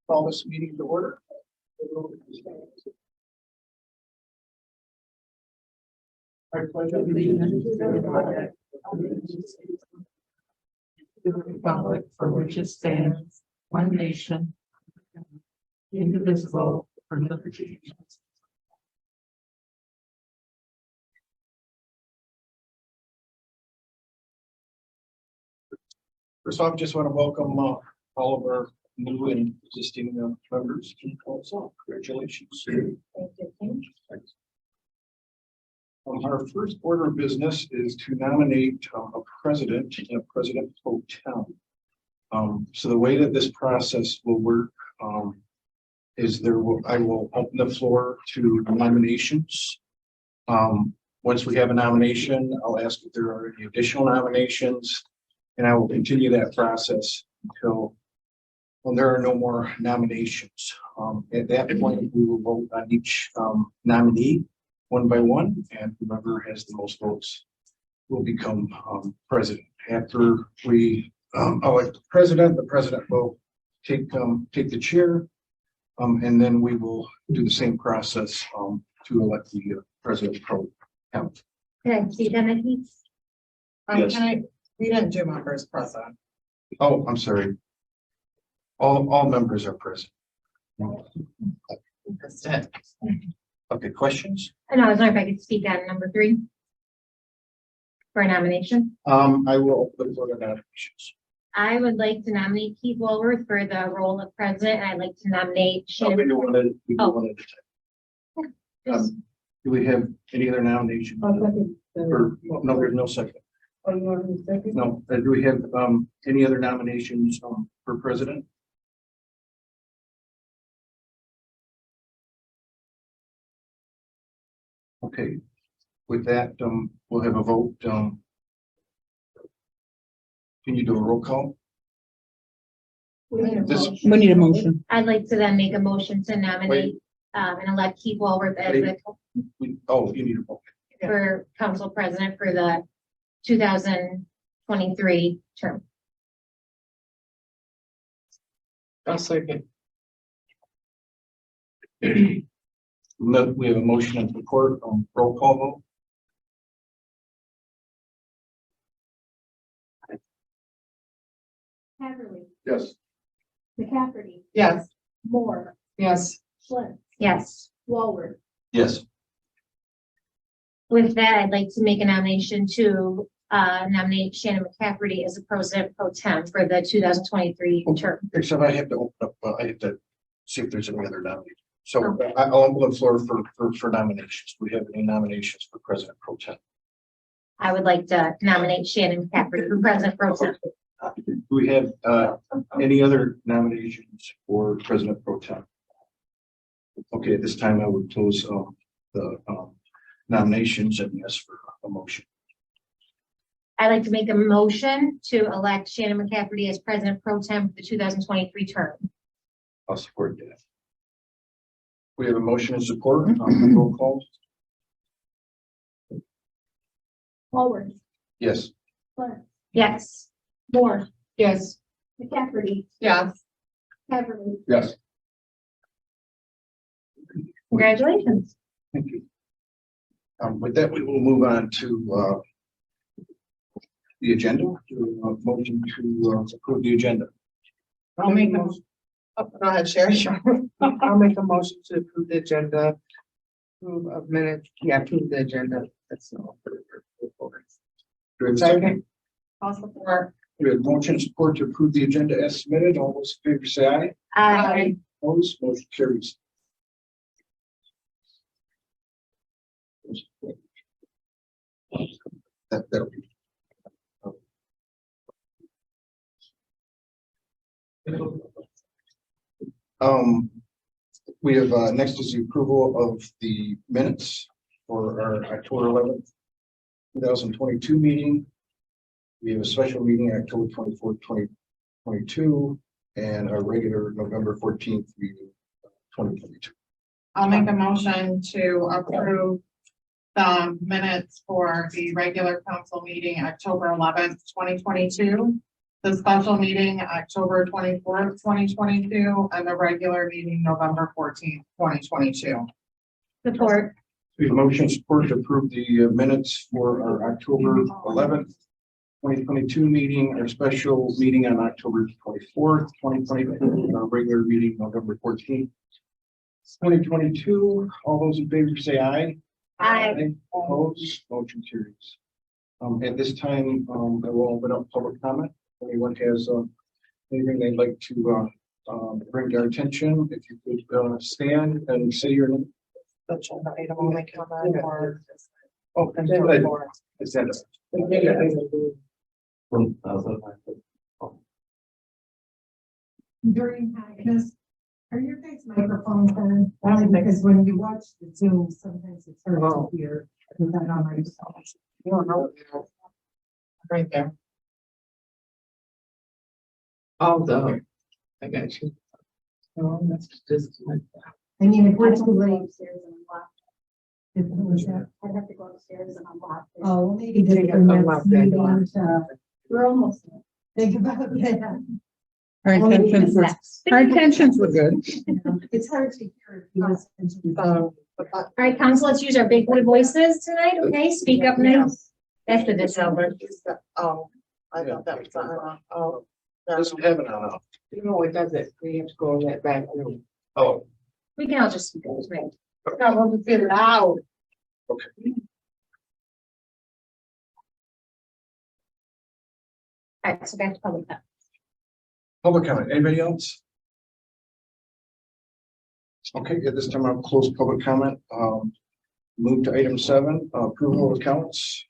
Call this meeting to order. I pledge allegiance to the flag of the United States of the republic for which it stands, one nation, indivisible, for liberty. First off, just want to welcome all of our new and existing members to the council. Congratulations. Thank you. Our first order of business is to nominate a president and a president pro tem. So the way that this process will work is I will open the floor to nominations. Once we have a nomination, I'll ask if there are any additional nominations, and I will continue that process until when there are no more nominations. At that point, we will vote on each nominee one by one, and whoever has the most votes will become president. After we elect the president will take the chair, and then we will do the same process to elect the president pro tem. Can I see them, please? Yes. We didn't do members present. Oh, I'm sorry. All members are present. That's it. Okay, questions? I know, I was wondering if I could speak on number 3 for a nomination. I will open the floor to nominations. I would like to nominate Keith Walworth for the role of president, and I'd like to nominate We Shannon. do one at a time. Yes. Do we have any other nominations? Or, no, there's no second. No, do we have any other nominations for president? Okay, with that, we'll have a vote. Can you do a roll call? We need a motion. I'd like to then make a motion to nominate and elect Keith Walworth as the You need a vote. for council president for the 2023 term. I'll second. We have a motion and support on roll call vote. Haverly, Yes. McCafferty, Yes. Moore, Yes. Schlitz. Yes. Walworth. Yes. With that, I'd like to make a nomination to nominate Shannon McCafferty as the president pro tem for the 2023 term. Except I have to open up, I have to see if there's any other nominations. So I'll open the floor for nominations. Do we have any nominations for president pro tem? I would like to nominate Shannon McCafferty for president pro tem. Do we have any other nominations for president pro tem? Okay, at this time I would close the nominations and ask for a motion. I'd like to make a motion to elect Shannon McCafferty as president pro tem for the 2023 term. I'll support that. We have a motion and support on roll call. Walworth. Yes. Yes. Moore. Yes. McCafferty. Yes. Haverly. Yes. Congratulations. Thank you. With that, we will move on to the agenda. Motion to approve the agenda. I'll make a motion. Oh, go ahead, Sherry. I'll make a motion to approve the agenda. Approve of minutes. Yeah, approve the agenda. That's all. Do we have a Second. I'll support. We have motion and support to approve the agenda as submitted. All those in favor say aye. Aye. Opposed, motion carries. That'll be. We have next is the approval of the minutes for our October 11th, 2022 meeting. We have a special meeting October 24th, 2022, and our regular November 14th meeting, 2022. I'll make a motion to approve the minutes for the regular council meeting October 11th, 2022. the special meeting October 24th, 2022, and the regular meeting November 14th, 2022. Support. We have motion support to approve the minutes for our October 11th, 2022 meeting, our special meeting on October 24th, 2022, and our regular meeting November 14th, 2022. All those in favor say aye. Aye. Opposed, motion carries. At this time, I will open up public comment. If anyone has anything they'd like to bring to our attention, if you could stand and say your name. Such an item only comment or. Oh, and then Ed. more. Is that During practice, are your guys' microphones on? Only because when you watch the Zoom, sometimes it's hard to hear. Is that on my phone? You don't know. Right there. Oh, no. I got you. Oh, that's just like that. I mean, if we're too late. Upstairs and unlock. If it was that- I'd have to go upstairs and unlock. it. Oh, well, maybe just Take the a next look, meeting then. to We're almost. there. think about that. Our intentions were, our intentions were good. It's hard to hear if you listen to the. All right, council, let's use our big boy voices tonight, okay? Speak up now. That's the disorder. Oh, I thought that was on. Oh. Doesn't have it on. No, it doesn't. We have to go in that back room. Oh, We can all just speak up, right? No, we'll just get it out. okay. All right, so back to public comment. Public comment. Anybody else? Okay, at this time I'll close public comment. Move to item 7, approval of accounts.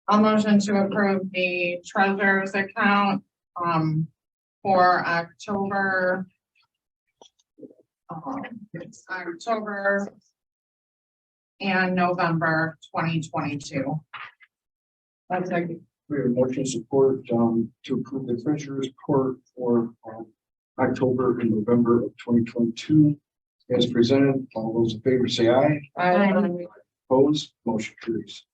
I'll motion to approve the treasurer's account, for October. October. And November 2022. That's like, We have motion support to approve the treasurer's report for October and November of 2022 as presented. All those in favor say aye. Opposed, motion carries.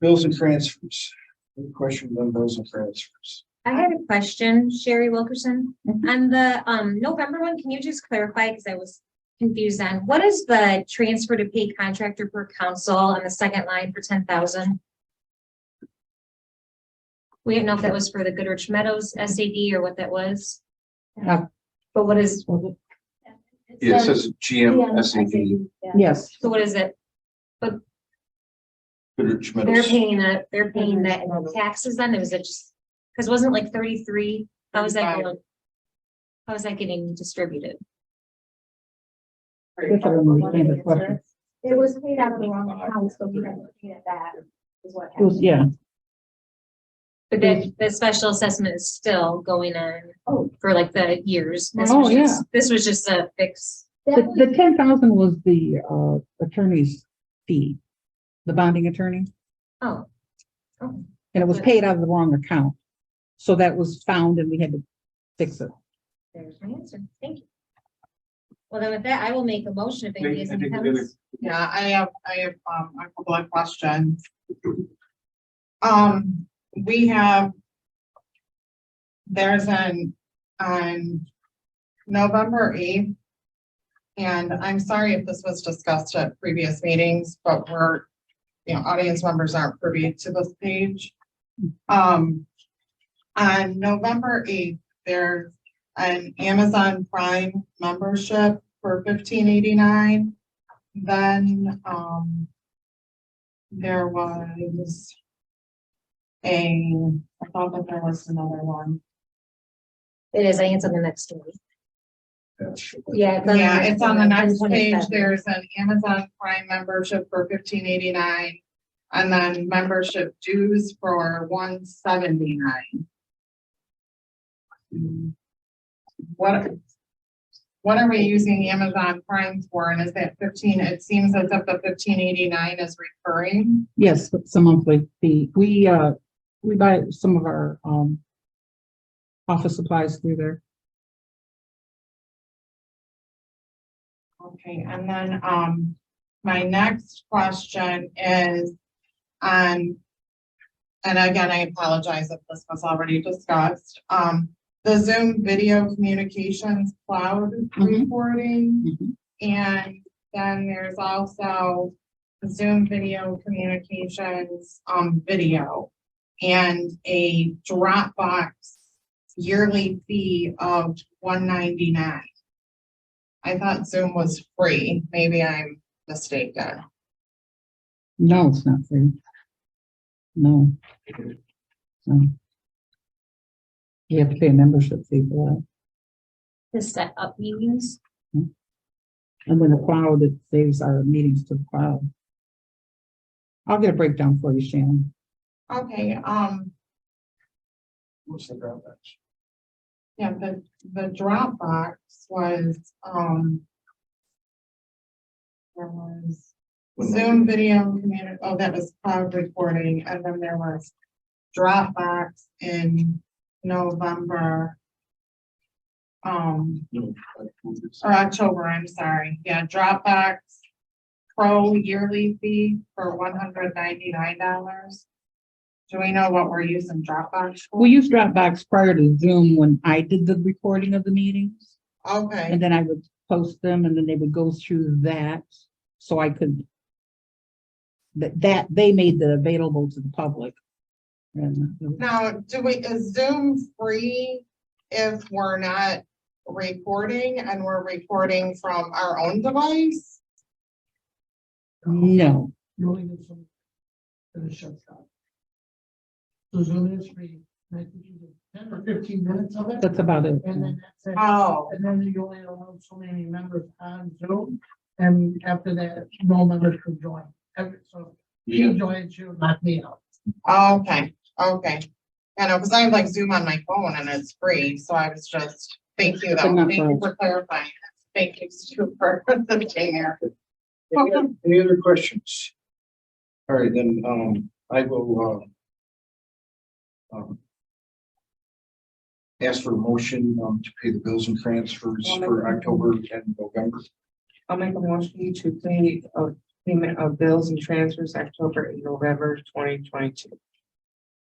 Bills and transfers. Any questions on bills and transfers? I had a question, Sherry Wilkerson, on the November one, can you just clarify, because I was confused on, what is the transfer to pay contractor per council on the second line for 10,000? We didn't know if that was for the Goodrich Meadows SAD or what that was. Yeah. But what is? Yeah, it says GM SAD, Yes, So what is it? Goodrich They're Meadows. paying that in the taxes then, or was it just, because wasn't it like 33? How was that going? How was that getting distributed? that's what I'm understanding the question. It was paid out of the wrong account, so we had to pay it back, is what It was, happened. yeah, But then the special assessment is still going on for like the years. Oh, yeah. This was just a fix. the 10,000 was the attorney's fee, the bonding attorney, Oh. Oh, and it was paid out of the wrong account. So that was found and we had to fix it. there's my answer. Thank you. Well, then with that, I will make a motion if anybody has any comments. yeah, I have a couple of questions. We have. There's on November 8th. And I'm sorry if this was discussed at previous meetings, but audience members aren't privy to this page. On November 8th, there's an Amazon Prime membership for $15.89. Then, there was I thought that there was another one. It is, I answered the next one. Yeah. Yeah, it's on the next page. 1027. There's an Amazon Prime membership for $15.89. And then membership dues for $179. What are we using Amazon Prime for? And is that 15? It seems as if the $15.89 is recurring. Yes, it's a monthly fee. We buy some of our office supplies through there. Okay, and then my next question is, on, and again, I apologize if this was already discussed, the Zoom video communications cloud recording. Mhm. And then there's also Zoom video communications, video and a Dropbox yearly fee of $199. I thought Zoom was free. Maybe I'm mistaken. No, it's not free. No. No. You have to pay a membership fee for that. To set up meetings. And then the cloud, it saves our meetings to the cloud. I'll get a breakdown for you, Shannon. Okay, What's the drawback? yeah, the Dropbox was, there was Zoom video oh, that was cloud recording, and then there was Dropbox in November. Or October, I'm sorry. Yeah, Dropbox Pro yearly fee for $199. Do we know what we're using Dropbox for? We used Dropbox prior to Zoom when I did the recording of the meetings. Okay, And then I would post them and then they would go through that. So I could, that they made that available to the public. And now, is Zoom free if we're not recording and we're recording from our own device? no, You only need some, and it shuts down. So Zoom is free, and I think you do 10 or 15 minutes of it, that's about it. and then that's it. Oh, And then you only allow so many members on Zoom, and after that, no members can join. So Yeah, he joins you, not me out. okay, okay. I know, because I have like Zoom on my phone and it's free, so I was just, thank you But though, not thank for you us. for clarifying. Thank you Stu, for the here. any other questions? All right, then, I will, ask for a motion, to pay the bills and transfers for October and November. I'll make a motion to pay a payment of bills and transfers October and November 2022.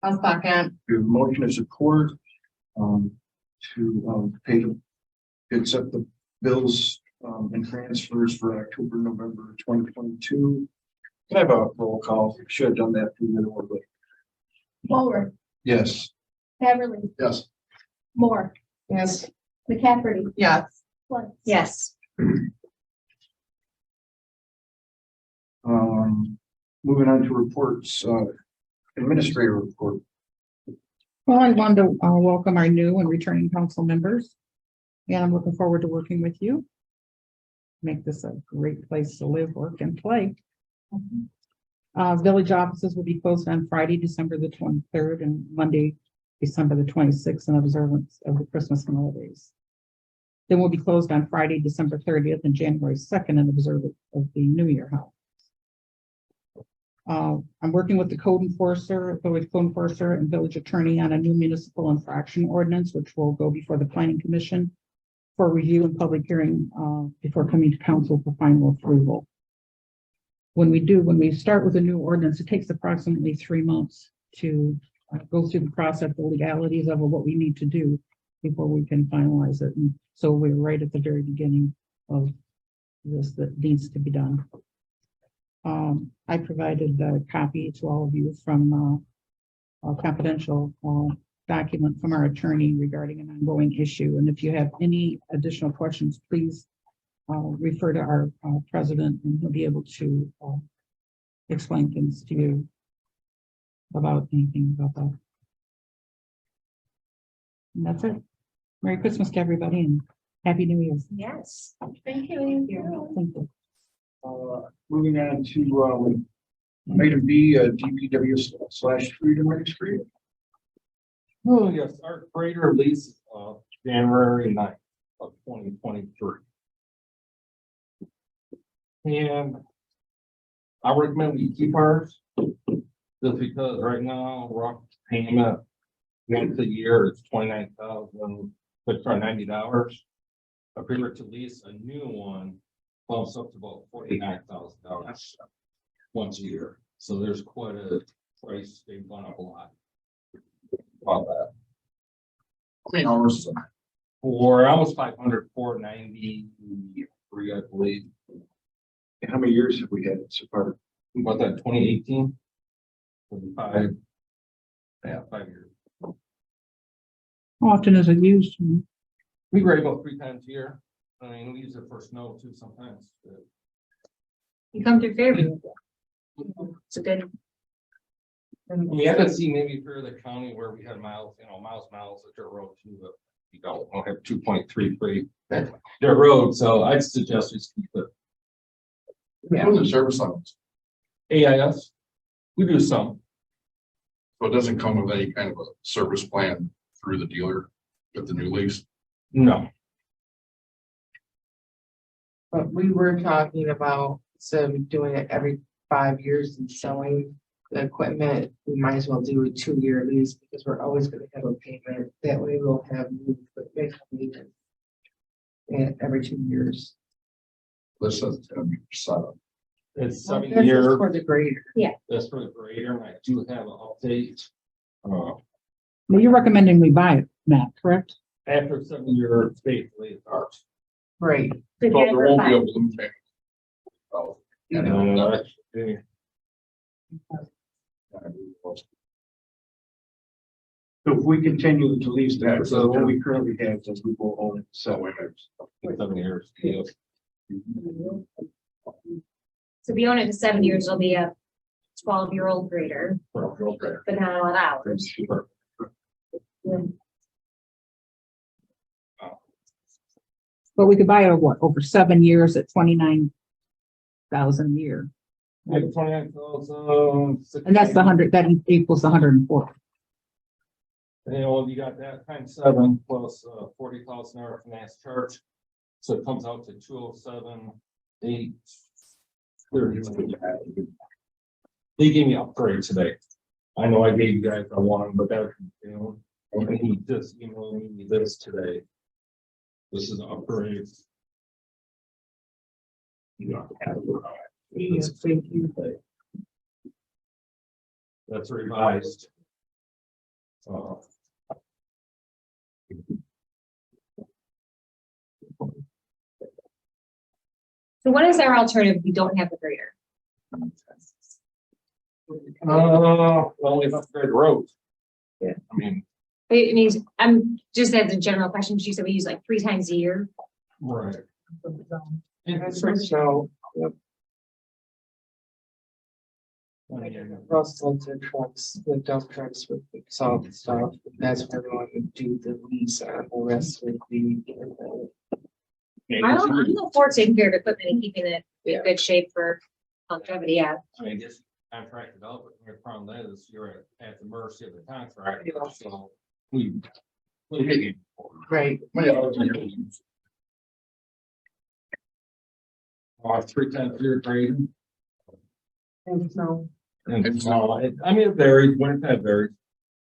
I'll second. We have a motion of support, to, pay the, accept the bills, and transfers for October, November 2022. Can I have a roll call? Should have done that through the order, but Mulder, yes. Beverly, Yes. Moore, Yes. McCafferty, Yes. Swart. Yes. Moving on to reports, administrator report. Well, I wanted to welcome our new and returning council members. And I'm looking forward to working with you. Make this a great place to live, work, and play. Village offices will be closed on Friday, December the 23rd, and Monday, December the 26th, in observance of the Christmas holidays. Then we'll be closed on Friday, December 30th, and January 2nd, in observance of the New Year holiday. I'm working with the village code enforcer and village attorney on a new municipal infraction ordinance, which will go before the planning commission for review and public hearing, before coming to council for final approval. When we start with a new ordinance, it takes approximately 3 months to go through the process, the legalities of what we need to do before we can finalize it. And so we're right at the very beginning of this that needs to be done. I provided a copy to all of you from a confidential document from our attorney regarding an ongoing issue. And if you have any additional questions, please refer to our president, and he'll be able to explain things to you about anything about that. And that's it. Merry Christmas to everybody and Happy New Year. Yes. Thank you. Thank you. Moving on to, item B, DPW/Freedom Registry. Oh, yes, our freighter lease, January 9th of 2023. And I recommend we keep ours, just because right now, rough payment once a year is $29,690. If we were to lease a new one, bumps up to about $49,000 once a year. So there's quite a price, they've gone up a lot. About that. How many hours is it? For almost 500, 493, I believe. And how many years have we had it so far? About that 2018. 5, yeah, 5 years. How often is it used? We grade about 3 times a year. I mean, we use it for snow too sometimes. You come through Fairview. It's a good, We haven't seen maybe for the county where we had miles of dirt road too, but we don't have 2.33 dirt road, so I'd suggest we keep it. What are the service levels? AIS, we do some. So it doesn't come with any kind of a service plan through the dealer with the new lease? No, But we were talking about, instead of doing it every 5 years and selling the equipment, we might as well do a 2-year lease because we're always gonna have a payment. That way we'll have new equipment coming in. And every 2 years. This says it's gonna be set up. it's Well, 7 this is year. For the grader. That's for the grader, and I do have an update. Well, you're recommending we buy it, Matt, correct? After 7 year basically it starts. Right. so So you there guys won't are be a fine. balloon payment. Oh. Actually, So if we continue to lease that, so what we currently have, since we will own it, So so wait a minute. 7 years. Yeah. So if you own it to 7 years, it'll be a 12-year-old grader, Okay. but not a lot of hours. But we could buy it, what, over 7 years at 29,000 a year. Yeah, 29,000. And that's the 100, that equals 140. You know, you got that times 7 plus 40,000 hour finance charge. So it comes out to 207,830. They gave me upgrade today. I know I gave you guys a one, but that, you know, and he just emailed me this today. This is an upgrade. You don't have to. Yes, thank you. That's revised. So what is our alternative if we don't have the grader? Well, we have to upgrade the roads. Yeah. I mean, I mean, I'm just as a general question, because you said we use like 3 times a year. right. That's for snow. Yep. Russell to trucks, the dump trucks with the salt and stuff. That's where we're going to do the lease on the rest of the. I'm all for taking care of equipment and keeping it in good shape for longevity, yeah. I mean, just contract development, your problem is you're at the mercy of the contract, so we. Right. How many hours a year do you use? 3 times a year grading. And snow. And I mean, it varies, winter time varies.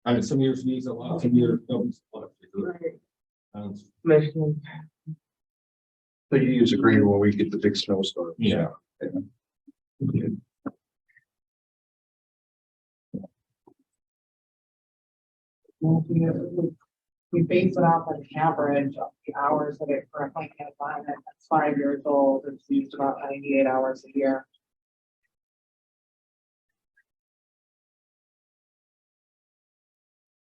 I mean, some years we use a lot, some years don't. Michigan. So you use a grader when we get the big snowstorm. Yeah. We base it off an average of the hours that it currently has on it. It's 5 years old. It's used about 98 hours a year.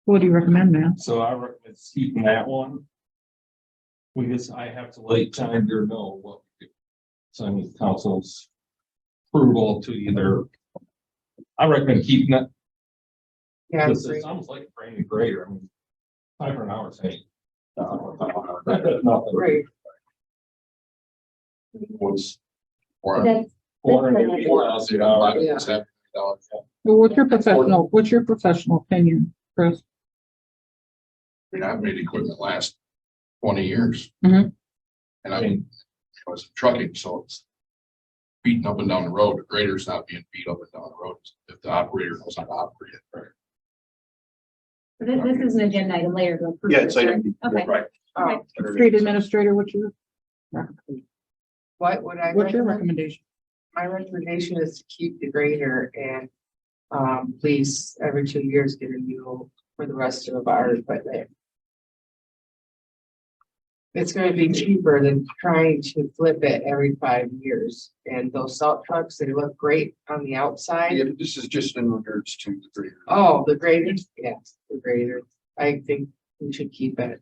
What do you recommend, Matt? So I recommend keeping that one. I have to let time to know what we do. So I need council's approval to either. I recommend keeping it. Yeah. This is almost like a brand new grader. I mean, 500 hours, hey. Nothing. Right. What's? Or That's, 484,000 hours. Yeah. Well, what's your professional opinion, Chris? I mean, I've made equipment last 20 years. Mhm. And I mean, I was trucking, so it's beating up and down the road. The grader's not being beat up and down the road if the operator knows how to operate it. Right. This is an agenda item later to approve. Yeah, it's this, like. right? Okay. Right. Okay. Street administrator, what's your What would I? recommendation? My recommendation is to keep the grader and, please, every 2 years, get a new for the rest of our equipment. It's gonna be cheaper than trying to flip it every 5 years. And those salt trucks, they look great on the outside. Yeah, this is just in regards to the grader. Oh, the grader, yes, the grader. I think we should keep it.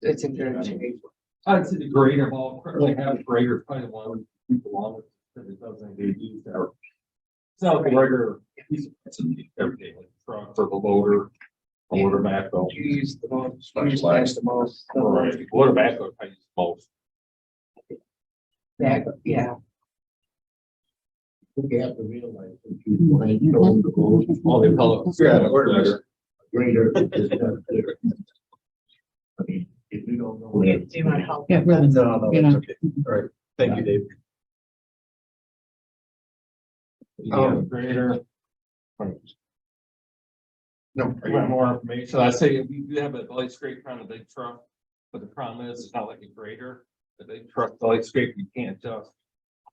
It's in good shape. I'd say the grader, well, currently have a grader, probably the one people on it, because it doesn't get used there. It's not like a regular piece of everything, like truck or the loader, a loader backhoe. You use the most, Specialized. the most. Right, loader backhoe, I use most. Back, yeah. All the pellets. Yeah, order. Grader. If we don't know. Do you want to help? Yeah, really. No, You that's know. okay. All right. Thank you, Dave. Grader. No. I want more information. I say we do have a light scraper on a big truck, but the problem is it's not like a grader. The big truck, the light scraper, you can't just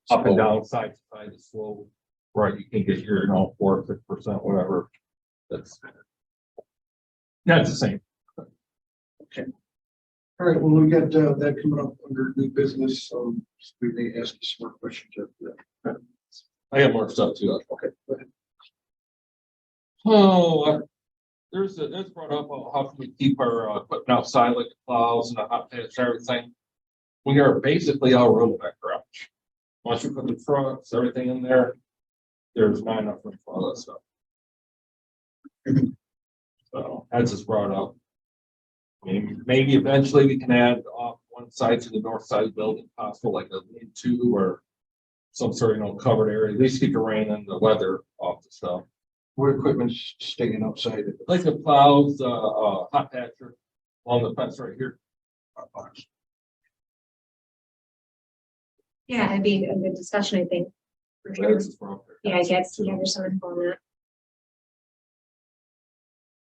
up and down, side to side, it's slow. Right, you can get your, 4 or 6%, whatever. That's the same. All right, well, we got that coming up under new business, so we may ask you some more questions after that. I have more stuff too. Okay, go ahead. Oh, there's brought up, how can we keep our equipment outside like the plows and the hot patch and everything? We are basically all room in that garage. Once you put the trucks, everything in there, there's not enough room for all that stuff. So that's just brought up. I mean, maybe eventually we can add off one side to the north side of the building, possible like a lean-to or some sort of, covered area, at least keep the rain and the weather off the stuff. What equipment's staying outside? Like the plows, hot patcher along the fence right here. Yeah, it'd be a good discussion, I think. For sure. That's just broke there. Yeah, I guess, yeah, there's some info on that.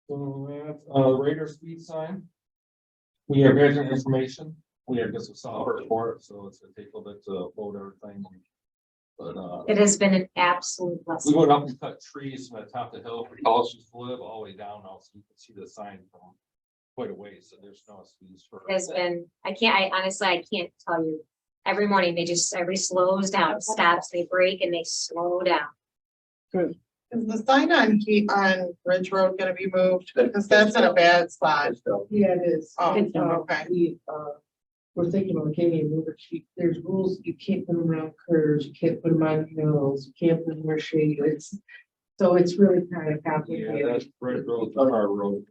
So that's radar speed sign. We have vision information. We have just a software for it, so it's gonna take a little bit to load everything. But It has been an absolute we blessing. went up and cut trees from the top of the hill for college used to live all the way down now, so you can see the sign from quite a ways, so there's no excuse for. It has been, I honestly, I can't tell you. Every morning, everybody slows down, stops, they break and they slow down. Is the sign on Ridge Road gonna be moved? Because that's in a bad spot. Yeah, it is. Oh, It's, okay. We're thinking of getting moved. There's rules, you can't put them around curves, you can't put them on hills, you can't put them where shade, so it's really kind of Yeah, complicated. that's Red Road, our road,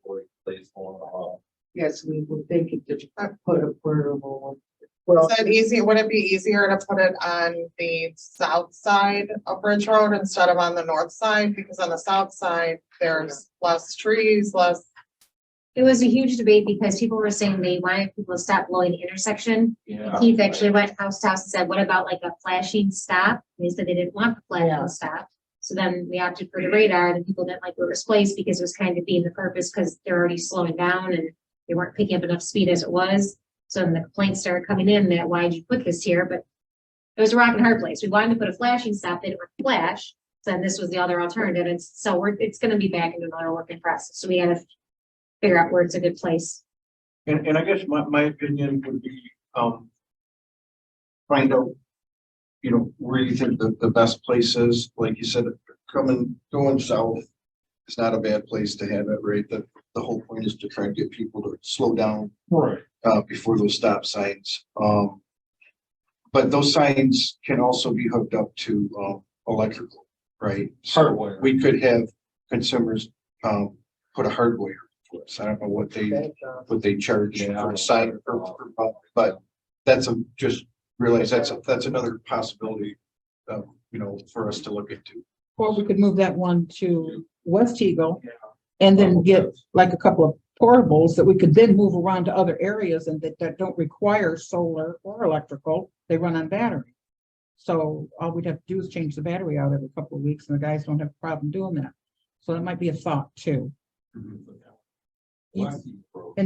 place on. Yes, we would think it to put a portable. Is that easy? Would it be easier to put it on the south side of Ridge Road instead of on the north side? Because on the south side, there's less trees, less. It was a huge debate because people were saying they wanted people to stop blowing the intersection. Yeah. Keith actually went house to house and said, what about like a flashing stop? And they said they didn't want the flashing stop. So then we opted for the radar and people didn't like what was placed because it was kind of being the purpose because they're already slowing down and they weren't picking up enough speed as it was. So then the complaints started coming in that why did you put this here? But it was a rock and hard place. We wanted to put a flashing stop, they didn't want to flash. So then this was the other alternative. It's gonna be back into another working process. So we gotta figure out where it's a good place. And I guess my opinion would be, find out, where you think the best place is, like you said, going south. It's not a bad place to have it, right? The whole point is to try and get people to slow down, Right. before those stop signs. But those signs can also be hooked up to, electrical, right? So Hardwire. we could have consumers, put a hardwire for us. I don't know what they charge for a sign, but just realize that's another possibility, for us to look into. Or we could move that one to West Eagle and then get like a couple of portables that we could then move around to other areas and that don't require solar or electrical. They run on battery. So all we'd have to do is change the battery out every couple of weeks and the guys don't have a problem doing that. So that might be a thought too. And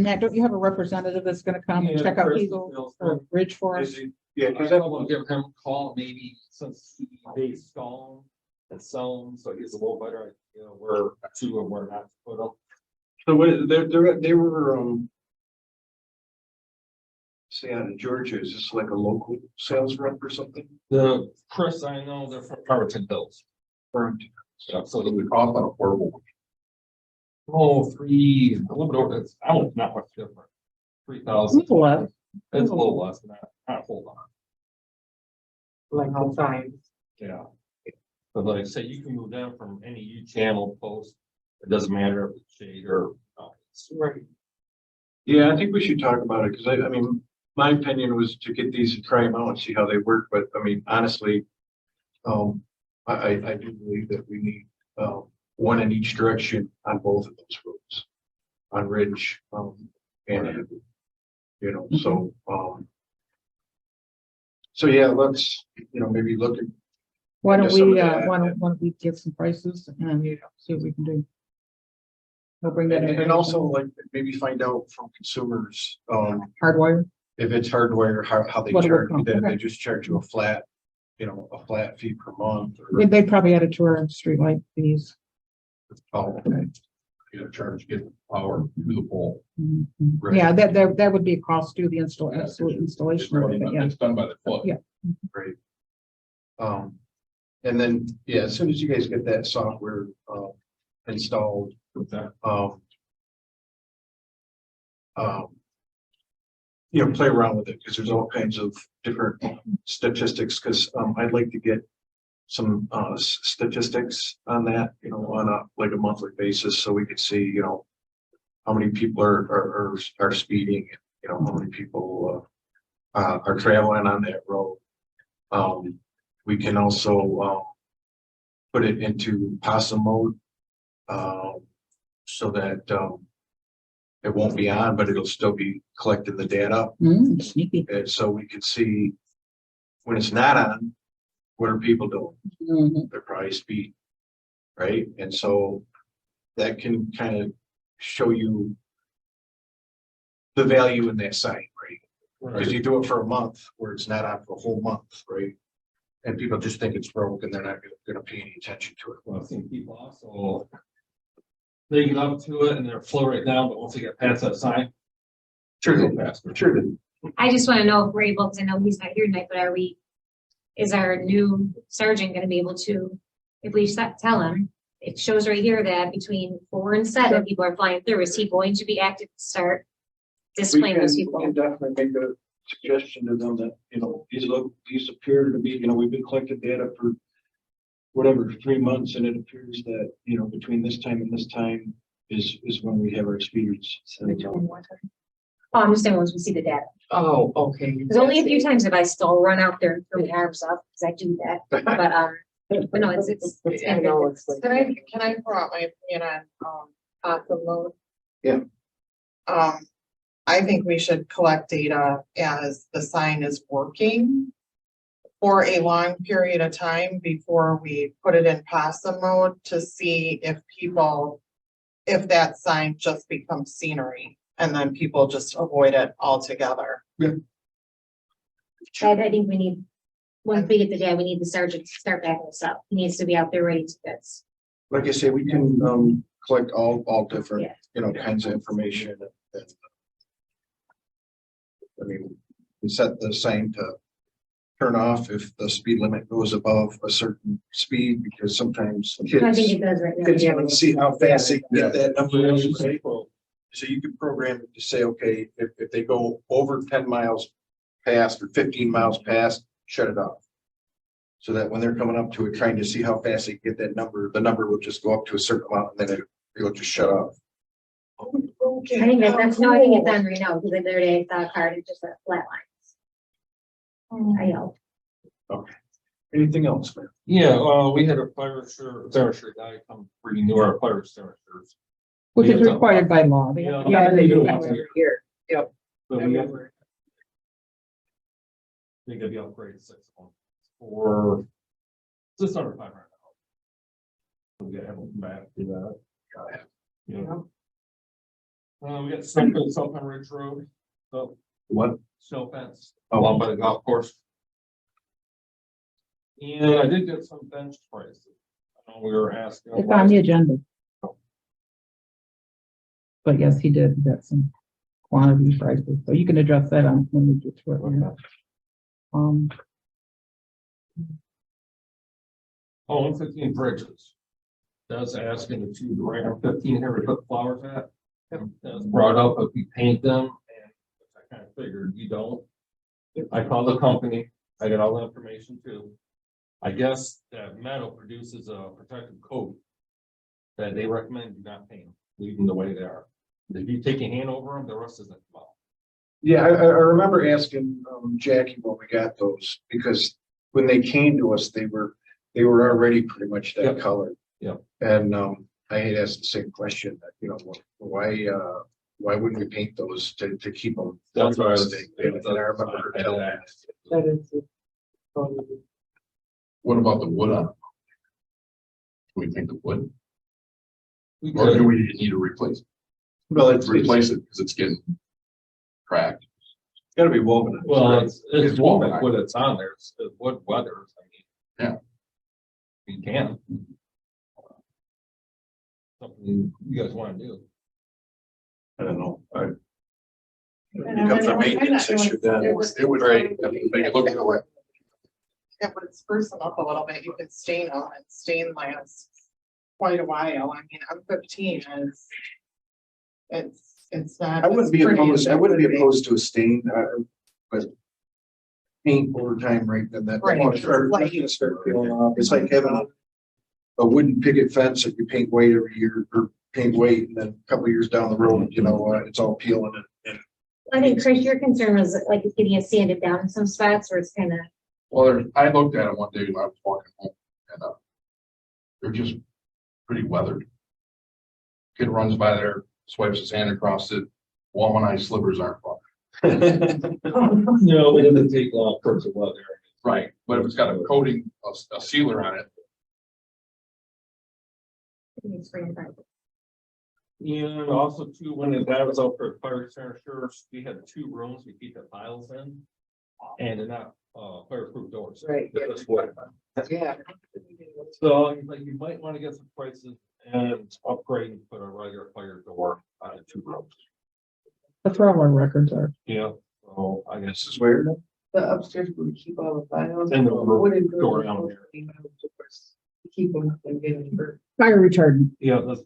Matt, don't you have a representative that's gonna come and check out Eagle or Bridge for us? Yeah, I because don't want to give him a call, maybe since they stone and sewn, so he's a little better, where to and where not to put them. so what, they were, say out of Georgia, is this like a local sales rep or something? The Chris, I know they're from Farmington Hills. Or- Yeah, so So the cost on a portable, three, a little bit over, it's, I don't, not much different. 3,000. It's a lot. It's a little less than that, hold on, Like on signs. yeah. But like I say, you can move them from any U channel post, it doesn't matter if it's shade or. Right. Yeah, I think we should talk about it, because I mean, my opinion was to get these and try them out and see how they work, but I mean, honestly, I do believe that we need, one in each direction on both of those roads. On Ridge, and, so, so yeah, let's, maybe look at. Why don't Just some we, of that. why don't we get some prices and see what we can do? We'll bring that in. And also like maybe find out from consumers, Hardwire. if it's hardware, how they What it would charge, cost, that okay. they just charge you a flat fee per month. Or, They probably added to our streetlight fees. oh, you know, charge, get power to the pole. Mhm. Right. Yeah, that would be a cost to the installation. of it, but yeah. It's done by the foot. Yeah. Great. And then, yeah, as soon as you guys get that software, installed, play around with it, because there's all kinds of different statistics, because, I'd like to get some, statistics on that, on a monthly basis, so we could see, how many people are speeding, how many people, are traveling on that road. We can also, put it into possum mode, so that, it won't be on, but it'll still be collecting the data. Sneaky. And so we can see when it's not on, what are people doing? Mhm. They're probably speeding, right? And so that can kind of show you the value in that sign, right? Because you do it for a month where it's not on for a whole month, right? And people just think it's broke and they're not gonna pay any attention to it. Well, I've seen people also. They get up to it and they're flow right down, but once they get past that sign. Sure, Go they- faster. sure. they- I just want to know if we're able, because I know he's not here tonight, but is our new sergeant going to be able to, if we tell him, it shows right here that between 4 and 7, people are flying through, is he going to be active to start displaying those We people? can definitely make a suggestion to them that, these appear to be, we've been collecting data for whatever, 3 months, and it appears that, between this time and this time is when we have our speeds. Oh, I'm just saying, once we see the data. Oh, okay. There's only a few times have I still run out there and throw my arms up, because I do that, but no, it's. I know, it's like. Can I throw out my opinion on, possum mode? Yeah. I think we should collect data as the sign is working for a long period of time before we put it in possum mode to see if that sign just becomes scenery and then people just avoid it altogether. I think we need, once we get the data, we need the sergeant to start backing us up. He needs to be out there ready to fix. Like I say, we can, collect all different, Yeah. kinds of information. We set the sign to turn off if the speed limit goes above a certain speed, because sometimes I think kids it does right now. want to see how fast they can get that number. Yeah. Right? So you can program it to say, okay, if they go over 10 miles past or 15 miles past, shut it off. So that when they're coming up to it, trying to see how fast they can get that number, the number will just go up to a certain amount and then it'll just shut off. I think that's, no, I think it's done right now, because the other day I saw a card, it just went flat lines. I know. Anything else, man? Yeah, we had a fire guy come renew our fire extinguishers. Which is required by law. Yeah, they do once it a year. here. Yep. But we have. They could be upgraded 6 months for just under $500. We gotta have them come back to that. Yeah. We got snow fence up on Ridge Road, so What? snow fence Oh. along by the golf course. And I did get some bench prices. I know we were asking. It's on the agenda. But yes, he did get some quantity prices, so you can address that on when we get to it. yeah. Um, Oh, 115 bridges. That's asking the two, right, or 15 here to put flowers at. That's brought up if we paint them, and I kind of figured you don't. I called the company, I got all the information too. I guess that metal produces a protective coat that they recommend do not paint, leave them the way they are. If you take your hand over them, the rest doesn't come out. Yeah, I remember asking, Jackie when we got those, because when they came to us, they were already pretty much that Yep. color. Yep. And, I had asked the same question, that, you know, why wouldn't we paint those to keep them? That's what I was. And I remember her telling me. That is. What about the wood on? it? Can we paint the wood, We or do could, we need to replace it? Well, it's Replace it because it's getting cracked. gotta be woven. well, it's It's woven, woven. what it's on there, it's wood weathers, I mean. Yeah. You can. Something you guys wanna do. I don't know. And It becomes a when we maintenance did that, issue then. It would make it look good. It would spruce them up a little bit, you could stain them, and stain lasts quite a while, I mean, I'm 15, it's not. I wouldn't be as pretty as opposed, I it wouldn't be would opposed to a stain, but paint over time, right, then that. Right. Gonna start peeling off. It's like having a wooden picket fence that you paint white every year, or paint white, and then a couple of years down the road, you know, it's all peeling and. I think, Chris, your concern was like it's getting it sanded down in some spots where it's kind of, Well, I looked at it one day when I was walking home, and they're just pretty weathered. Kid runs by there, swipes his hand across it. Womanized slippers aren't fun. No, it doesn't take long for it to weather. Right, but if it's got a coating, a sealer on it, it's pretty hard. And also too, when the guy was out for fire extinguishers, we had 2 rooms we keep the files in. And they're not, fireproof doors. Right. They're just wood. Yeah. So like you might want to get some prices and upgrade and put a regular fire door on the 2 rooms. that's where all our records are. Yeah, so I guess This is where, The upstairs where we keep all the files. And the Wooden door doors, down there. to Keep them from getting hurt. Fire retardant. Yeah, that's.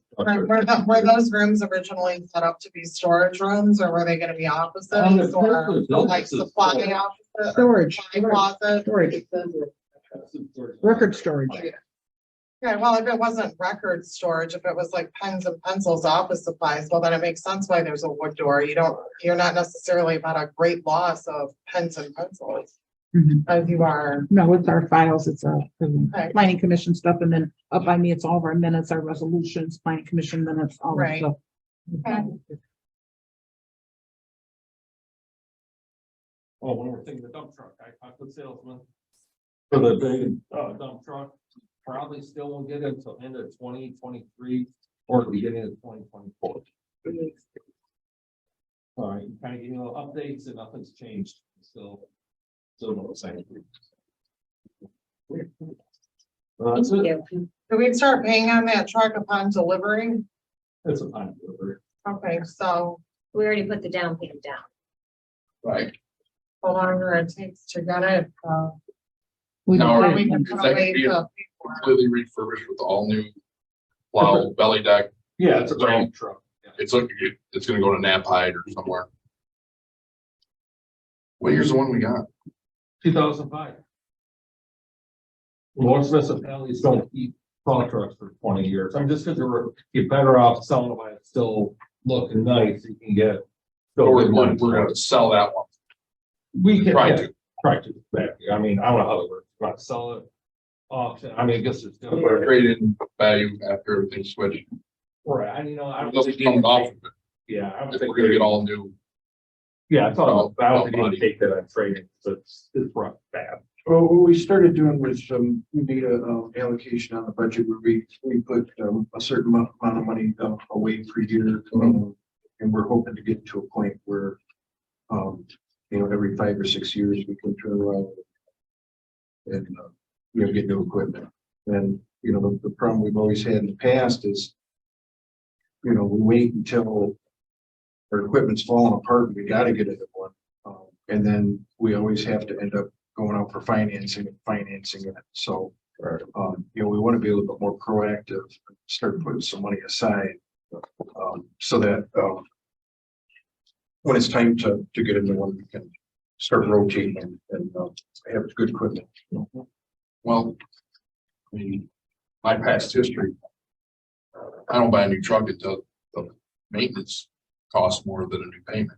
Were those rooms originally set up to be storage rooms, or were they gonna be offices, or like supply offices? Storage. Supply closet? Storage, It says it. record storage. Okay, well, if it wasn't record storage, if it was like pens and pencils, office supplies, well, then it makes sense why there's a wood door. You're not necessarily about a great loss of pens and pencils. Mhm. As you are, No, it's our files, it's Okay. planning commission stuff, and then up by me, it's all of our minutes, our resolutions, planning commission minutes, all that Right. stuff. Okay. Oh, when we're thinking the dump truck, I talked with salesman. For the big, dump truck, probably still won't get it until end of 2023 or the beginning of 2024. All right, kind of giving you little updates and nothing's changed, still the same. That's Thank it. you. do we start paying on that truck upon delivery? It's a time delivery. Okay, so We already put the down payment down. right? the longer it takes to get it, We Now, or don't we pay can Is put that away gonna be a- to pay for it. Completely refurbished with all new plow, belly deck. Yeah, it's a brand truck. Yeah. It's like, it's gonna go to Napide or somewhere. What year's the one we got? 2005. Most municipalities don't keep plow trucks for 20 years. I'm just because you're better off selling them while it's still looking nice. You can get. still We're good money. gonna sell that one. We can Try to. try to. I mean, I don't know how it works. Try to sell it. Auction. I mean, I guess it's different. Trade-in value after everything's switched. Right. I don't. Nothing's coming off of it. Yeah. I don't If think we're gonna get all new. Yeah, I thought, I don't think body. you take that on trading. So it's rough, bad. well, what we started doing was, we made a allocation on the budget where we put, a certain amount of money, away per year. And we're hoping to get to a point where, you know, every 5 or 6 years we can turn around and get new equipment. And, the problem we've always had in the past is, we wait until our equipment's falling apart and we gotta get a new one. And then we always have to end up going out for financing it. So, we want to be a little bit more proactive, start putting some money aside. So that, when it's time to get a new one, we can start rotating and have good equipment. Well, I mean, my past history, I don't buy a new truck until the maintenance costs more than a new payment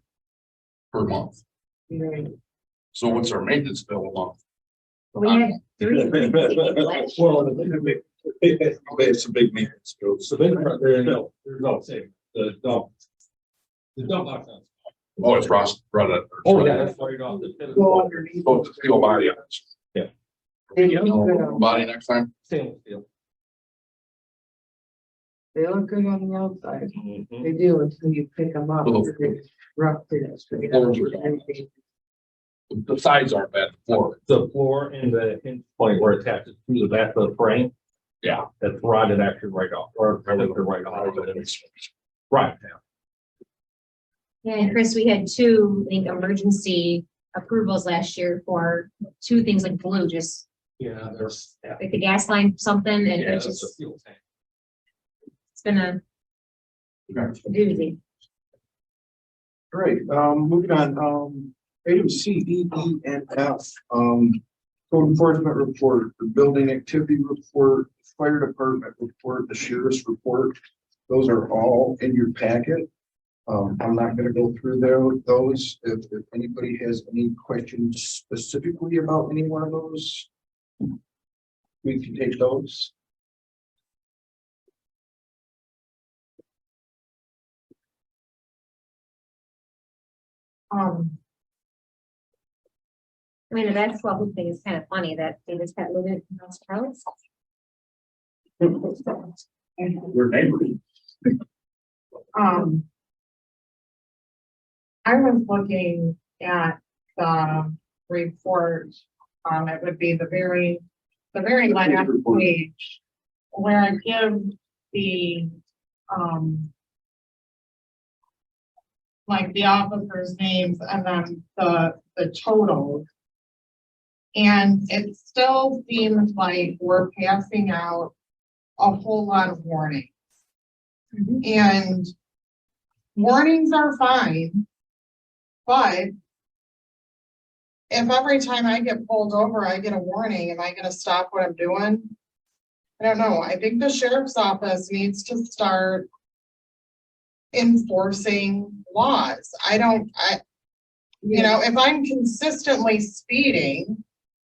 per month. Right. So what's our maintenance bill a month? We had three. Well, it's a big maintenance bill. So there's no saving. The dump box. Oh, it's rust, right. Oh, yeah, that's right off the. Go underneath. Oh, it's steel body on it. They look good Body next time. Stainless steel. They look good on the outside. Mhm. They do until you pick them up. Little- It's rough to straight Floors up. are down. The sides aren't bad, the floor. The floor and the hinge point where it attaches to the back of the frame. Yeah. That's rotted actually right off, or I think they're right off. Right. Yeah, and Chris, we had two, I think, emergency approvals last year for two things like glue, just Yeah, there's. like the gas line, something, and Yeah, it's that's a just, fuel tank. it's been a doozy. All right, moving on, item C, D, E, and F, code enforcement report, the building activity report, fire department report, the sheriff's report. Those are all in your packet. I'm not gonna go through those. If anybody has any questions specifically about any one of those, we can take those. I mean, the basketball hoop thing is kind of funny that they just got moved in house Charles. We're neighbors. I was looking at the report, it would be the very last page where I give the, like the officers' names and then the total. And it still seems like we're passing out a whole lot of warnings. And warnings are fine, but if every time I get pulled over, I get a warning, am I gonna stop what I'm doing? I don't know. I think the sheriff's office needs to start enforcing laws. If I'm consistently speeding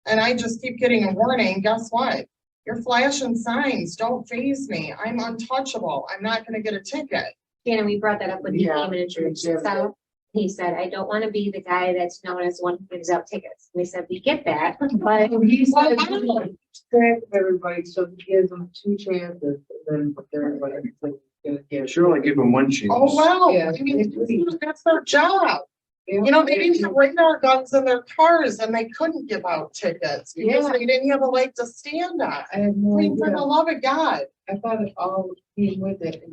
and I just keep getting a warning, guess what? Your flashing signs don't faze me. I'm untouchable. I'm not gonna get a ticket. Yeah, and we brought that up with the Yeah, manager. yeah. He said, I don't want to be the guy that's known as the one who gives out tickets. We said, we get that, but He Well, said, I don't know. track everybody, so he gives them two chances, and then everybody gonna give. Sure, only give them one chance. Oh, well, Yeah. I mean, that's their job. They didn't have radar guns in their cars and they couldn't give out tickets because Yeah. they didn't have a leg to stand on. I have I no mean, for the idea. love of God, I thought it all came with it.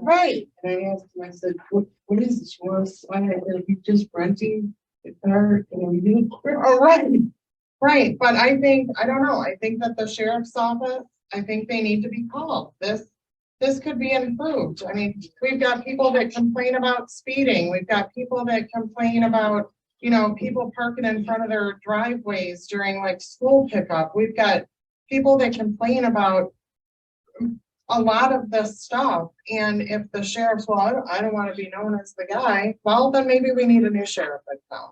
right? And I asked him, I said, what is this? You want to sign it? Are you just renting the car? You Oh, right, but I don't know, I think that the sheriff's office, I think they need to be called. This could be improved. I mean, we've got people that complain about speeding. We've got people that complain about, people parking in front of their driveways during like school pickup. We've got people that complain about a lot of this stuff. And if the sheriff's, well, I don't want to be known as the guy, well, then maybe we need a new sheriff in town.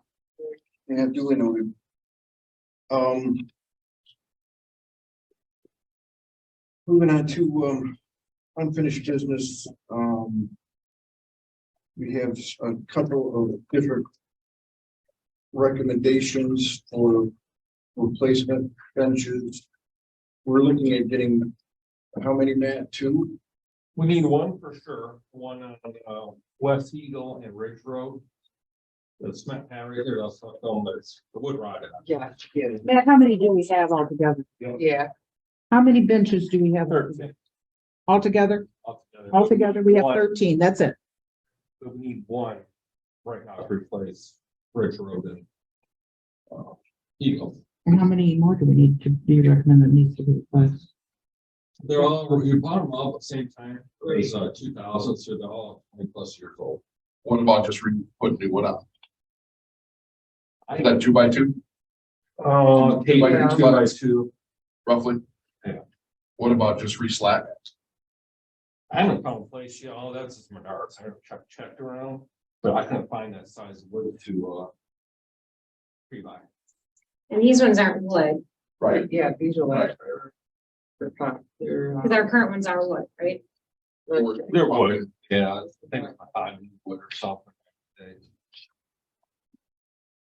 Yeah, duly noted. Moving on to, unfinished business, we have a couple of different recommendations for replacement benches. We're looking at getting, how many, Matt? Two? We need one for sure, one on West Eagle and Ridge Road. The cement pad right there, that's not film, but it's the wood rotted. Yeah, yeah, Matt, how many do we have altogether? yeah. How many benches do we have 13 altogether? altogether. Altogether, we have One. 13, that's it. So we need one right now to replace Bridge Road and Eagle. And how many more do we need to, do you recommend that needs to be replaced? They're all, you bought them all at the same time. It was 2000, so they're all 20+ years old. What about just putting new wood on? I Is that 2x2 Two by Yeah. 2x2. roughly? Yeah. What about just re-slat? I haven't found a place, you know, that's just Menards. I haven't checked around, but I couldn't find that size of wood to pre-buy. And these ones aren't wood, Right. Yeah, these are like. Right. They're, because our current ones are wood, right? They're wood. Yeah, I think it's about wood or something.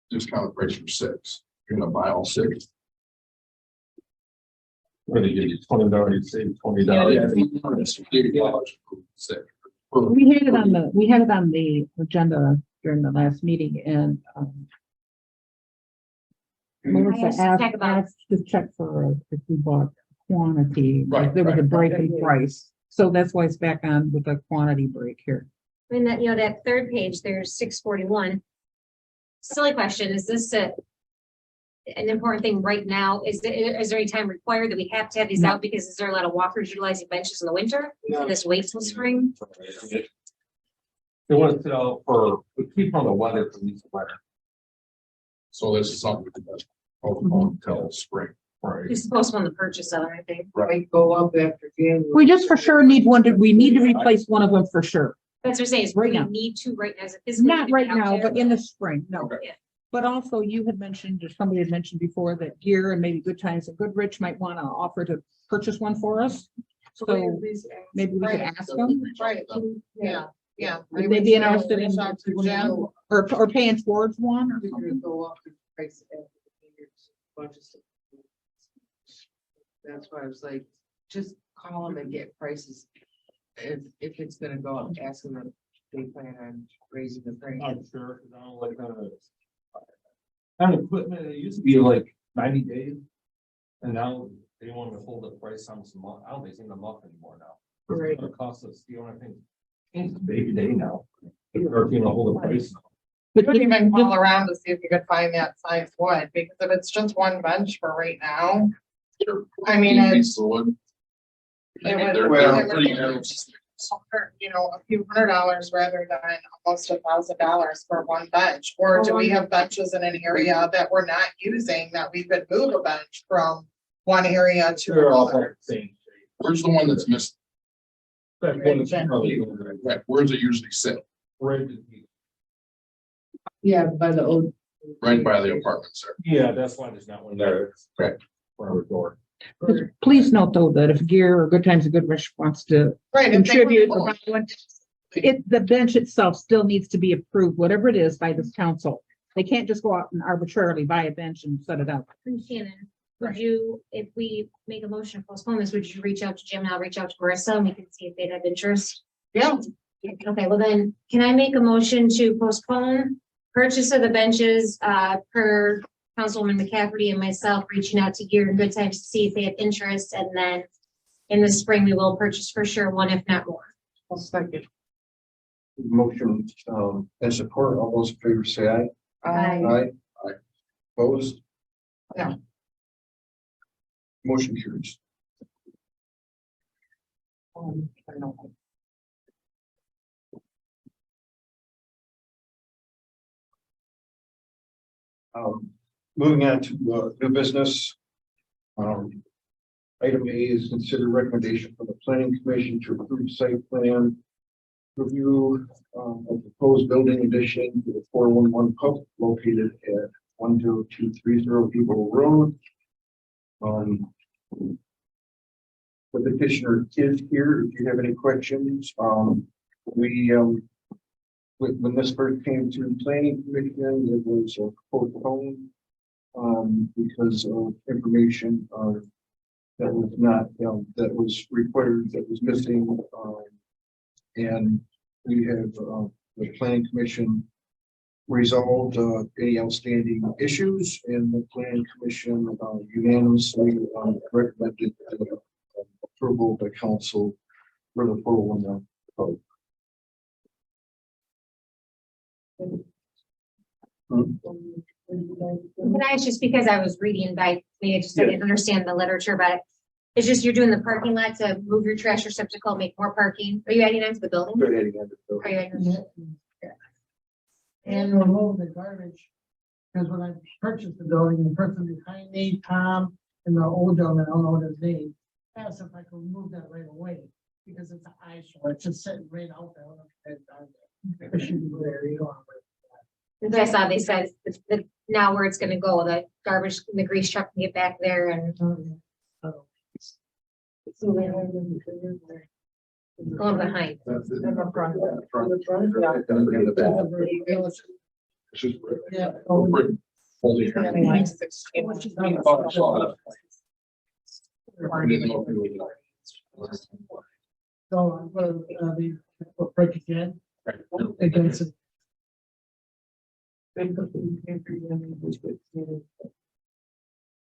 Discounted price for 6. You're gonna buy all 6. Where they give you $20, save $20. $80 for 6. We had it on the agenda during the last meeting and, Melissa asked to check about- asked to check for if we bought quantity, Right, there was a right. break in price. So that's why it's back on with a quantity break here. I mean, that, you know, that third page, there's 641. Silly question, is this an important thing right now? Is there any time required that we have to have these No. out? Because is there a lot of walkers utilizing benches in the winter? No. This wait till spring? They want to sell for, we keep on the weather for these weather. So this is something that's postponed until spring. Right. You're supposed to want the purchase of it, I think. might go up after January. We just for sure need one, we need to replace one of them for sure. That's what I'm saying, is Right we now. need to right now, is it physically Not gonna right be out now, there? but in the spring, no. Okay. Yeah. But also you had mentioned, or somebody had mentioned before that Gear and maybe Good Times and Goodrich might want to offer to purchase one for us. So maybe we could ask them, Right, yeah, yeah. would they be interested in, Reach out to Jen. or paying towards one or We're gonna something? go up the price after the years, bunch of stuff. That's why I was like, just call them and get prices. If it's gonna go up, ask them if they plan on raising the price. I'm sure, you know, like, kind of equipment, it used to be like 90 days. And now they want to hold the price on some month, I don't think it's in the month anymore now. Right. It costs us, you know, I think, it's a big day now. Or if you know, hold the price. But Could even just- call around to see if you could find that size wood, because if it's just one bench for right now, Sure. I mean, it's. The wood. it would- They're pretty narrow. You know, a few $100 rather than almost $1,000 for one bench, or do we have benches in an area that we're not using that we could move a bench from one area to They're all another? the same. Where's the one that's missing? That one is probably Right, where does it usually sit? right. Yeah, by the old. Right by the apartments there. Yeah, that's why there's not one there. Correct. For our door. just please note though, that if Gear or Good Times and Goodrich wants to Right. if they were- contribute or buy one, the bench itself still needs to be approved, whatever it is, by this council. They can't just go out and arbitrarily buy a bench and set it up. And Shannon, would you, if we make a motion to postpone this, would you reach out to Jim and I'll reach out to Marissa and we can see if they'd have interest? Yeah, Okay, well then, can I make a motion to postpone purchase of the benches, per Councilwoman McCafferty and myself reaching out to Gear and Good Times to see if they have interest, and then in the spring, we will purchase for sure one, if not more. I'll second. Motion, and support, all those in favor say aye. Aye. Aye. Aye. Opposed? No. Motion carries. I know. Moving on to new business. Item A is consider recommendation from the planning commission to approve site plan review of proposed building addition to the 411 pub located at 10230 Depot Road. The petitioner is here. If you have any questions, when this first came to planning commission, it was postponed because of information that was not, that was required, that was missing. And we have the planning commission resolved any outstanding issues, and the plan commission unanimously recommended approval by council for the 411 vote. Can I ask, just because I was reading by, maybe I just didn't understand the literature about it. It's just you're doing the parking lot to move your trash receptacle, make more parking. Are you adding on to the building? They're heading into the Are you adding on to And remove the garbage, because when I purchased the building, the person behind me, Tom, and the old gentleman, I don't know what his name, asked if I could remove that right away, because it's an eyesore, it's just sitting right out there. I don't know if it's down there. It should be there, you know. Because I saw they said now where it's gonna go, the garbage, the grease truck can get back there and So they have them. a little behind. That's it. In the front. Front. Yeah. In the back. It's just- Yeah. Holy heck. Like 16. Oh, I saw that. I didn't know if it was- So I'm gonna be break again. Against it.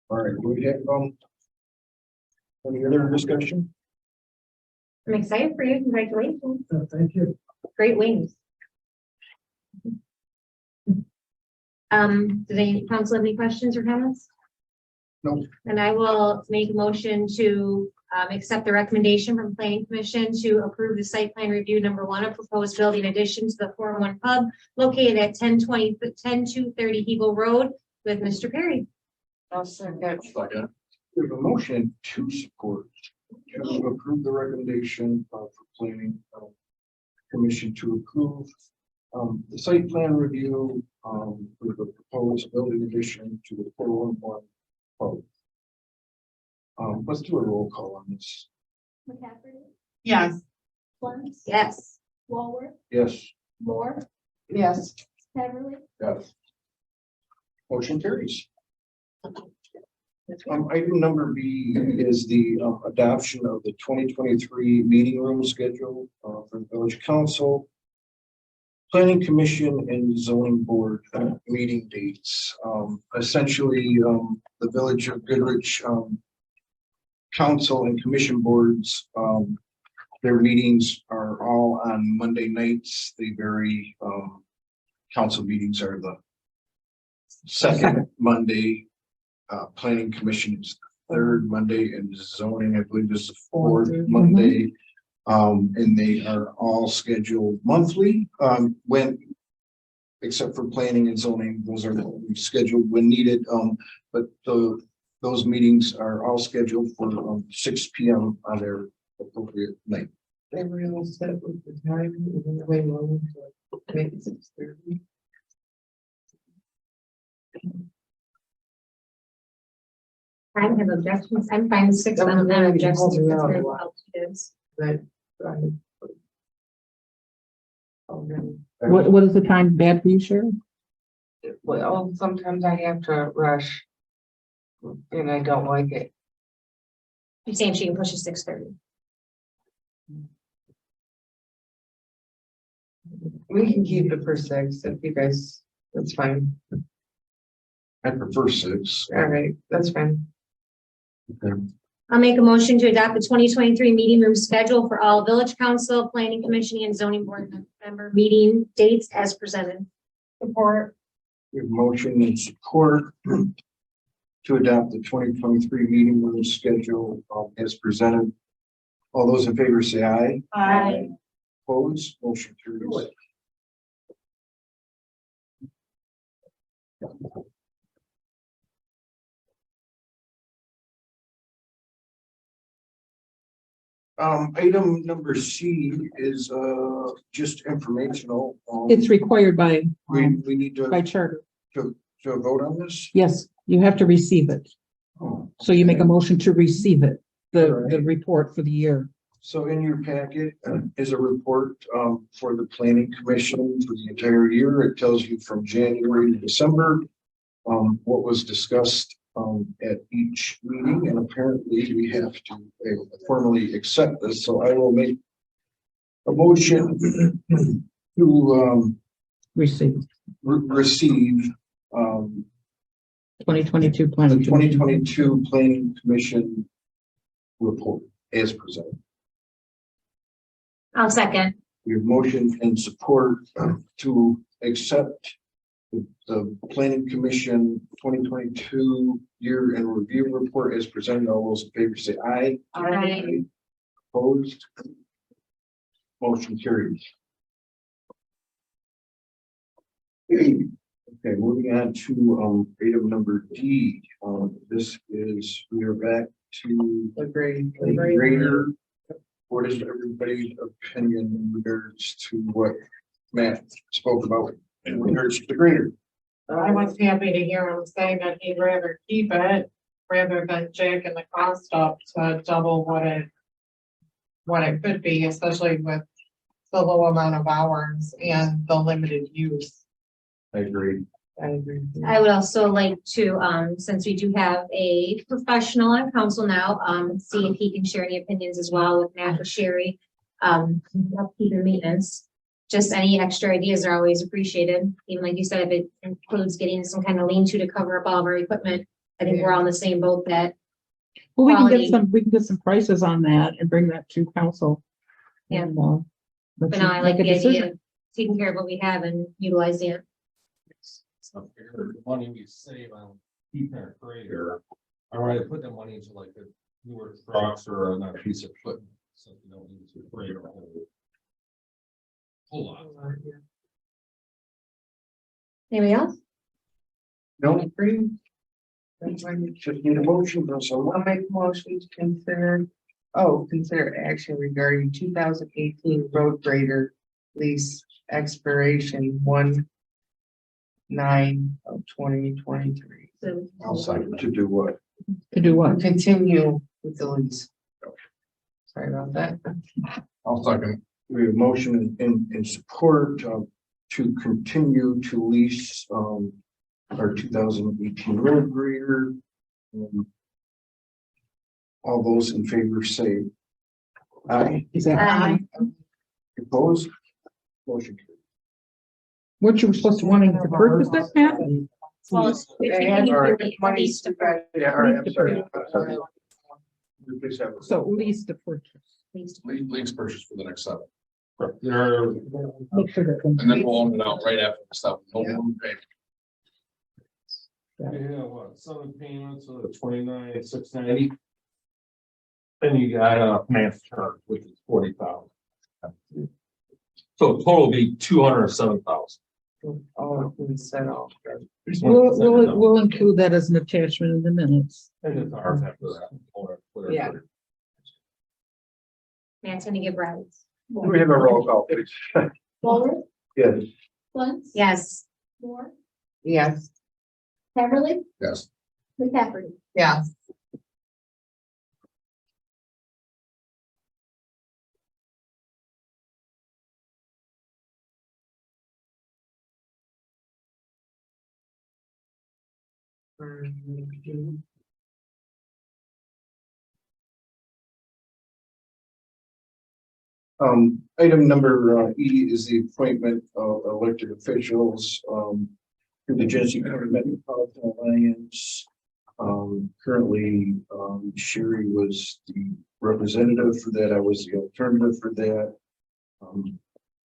All right, we have, any other discussion? I'm excited for you. Congratulations. Thank you. Great wings. Do they council have any questions or comments? No. And I will make a motion to accept the recommendation from planning commission to approve the site plan review number 1 of proposed building addition to the 401 pub located at 10-230 Eagle Road with Mr. Perry. I'll second. Second. We have a motion to support, to approve the recommendation for planning commission to approve the site plan review for the proposed building addition to the 411 pub. Let's do a roll call on this. McCaffrey, Yes, Clem, Yes. Walworth, Yes. Moore, Yes, Heatherly, Yes. Motion carries. Item number B is the adoption of the 2023 meeting room schedule for the village council, planning commission, and zoning board meeting dates. Essentially, the village of Goodrich council and commission boards, their meetings are all on Monday nights. They vary. Council meetings are the second Monday. Planning commission is the third Monday, and zoning, I believe, is the fourth Monday. And they are all scheduled monthly, except for planning and zoning, those are scheduled when needed. But those meetings are all scheduled for 6 p.m. on their appropriate night. everyone set with the time, even the way long, so maybe 6:30. I don't have objections. I'm fine with 6. I don't have objections. If that's very well it is. Right. Oh, no. What is the time bad for you, Sherry? Well, sometimes I have to rush. And I don't like it. You're saying she can push to 6:30. We can keep it for 6 if you guys, that's fine. I prefer 6. All right, that's fine. I'll make a motion to adopt the 2023 meeting room schedule for all village council, planning commission, and zoning board member meeting dates as presented. Support. We have motion and support to adopt the 2023 meeting room schedule as presented. All those in favor say aye. Aye. Opposed, motion carries. Item number C is just informational. It's required by, We need by to charter. vote on this. Yes, you have to receive it. Oh, So you make a motion to receive it, the report for the year. So in your packet is a report for the planning commission for the entire year. It tells you from January to December what was discussed at each meeting, and apparently we have to formally accept this. So I will make a motion to received receive, 2022 the planning. twenty twenty-two planning commission report as presented. I'll second. We have motion and support to accept the planning commission twenty twenty-two year in review report as presented. All those in favor say aye. Aye. Opposed? Motion carries. Okay, moving on to item number D. This is, we are back to Agree. a greater. What is everybody's opinion in regards to what Matt spoke about in regards to the grader? I was happy to hear him say that he'd rather keep it rather than jacking the cost up to double what it could be, especially with the low amount of hours and the limited use. I agree. I agree. I would also like to, since we do have a professional on council now, see if he can share any opinions as well with Matt or Sherry. Upkeep and maintenance, just any extra ideas are always appreciated. Even like you said, if it includes getting some kind of lean-to to cover up all of our equipment, I think we're all in the same boat that, Well, quality. we can get some prices on that and bring that to council. Yeah. And, but now I like the idea of taking care of what we have and utilizing it. So the money we save on keeping our grader, I rather put that money into like a newer trucks or another piece of equipment, so you don't need to grade a whole lot. Anybody else? No, Agree. just need a motion from I'll someone. make a motion to consider action regarding 2018 road grader lease expiration 1/9/2023. So, I'll second. To do what? To do what? Continue with the lease. Sorry about that. I'll second. We have motion in support to continue to lease our 2018 road grader. All those in favor say aye. Is that Aye. Opposed? Motion carries. what you were supposed to wanting to purchase that, Pat? well, it's They continuing had to our lease- money lease to purchase. Yeah, all right, I'm sorry. Please have a- So lease to purchase. League's purchase for the next 7. There, Make sure that. And then we'll own it out right after the stuff. No more payment. yeah, what, 7 payments of 29,690. Then you got a finance term, which is 40,000. So total will be 207,000. All instead of. We'll include that as an attachment in the minutes. And it's ours after that. Whatever. Yeah. Matt's gonna give rides. We have a roll call, please. Walter, Yes. Lentz. Yes. Moore, Yes. Beverly, Yes. McCafferty. Yeah. Item number E is the appointment of elected officials to the Genesee County Metropolitan Alliance. Currently, Sherry was the representative for that. I was the alternative for that.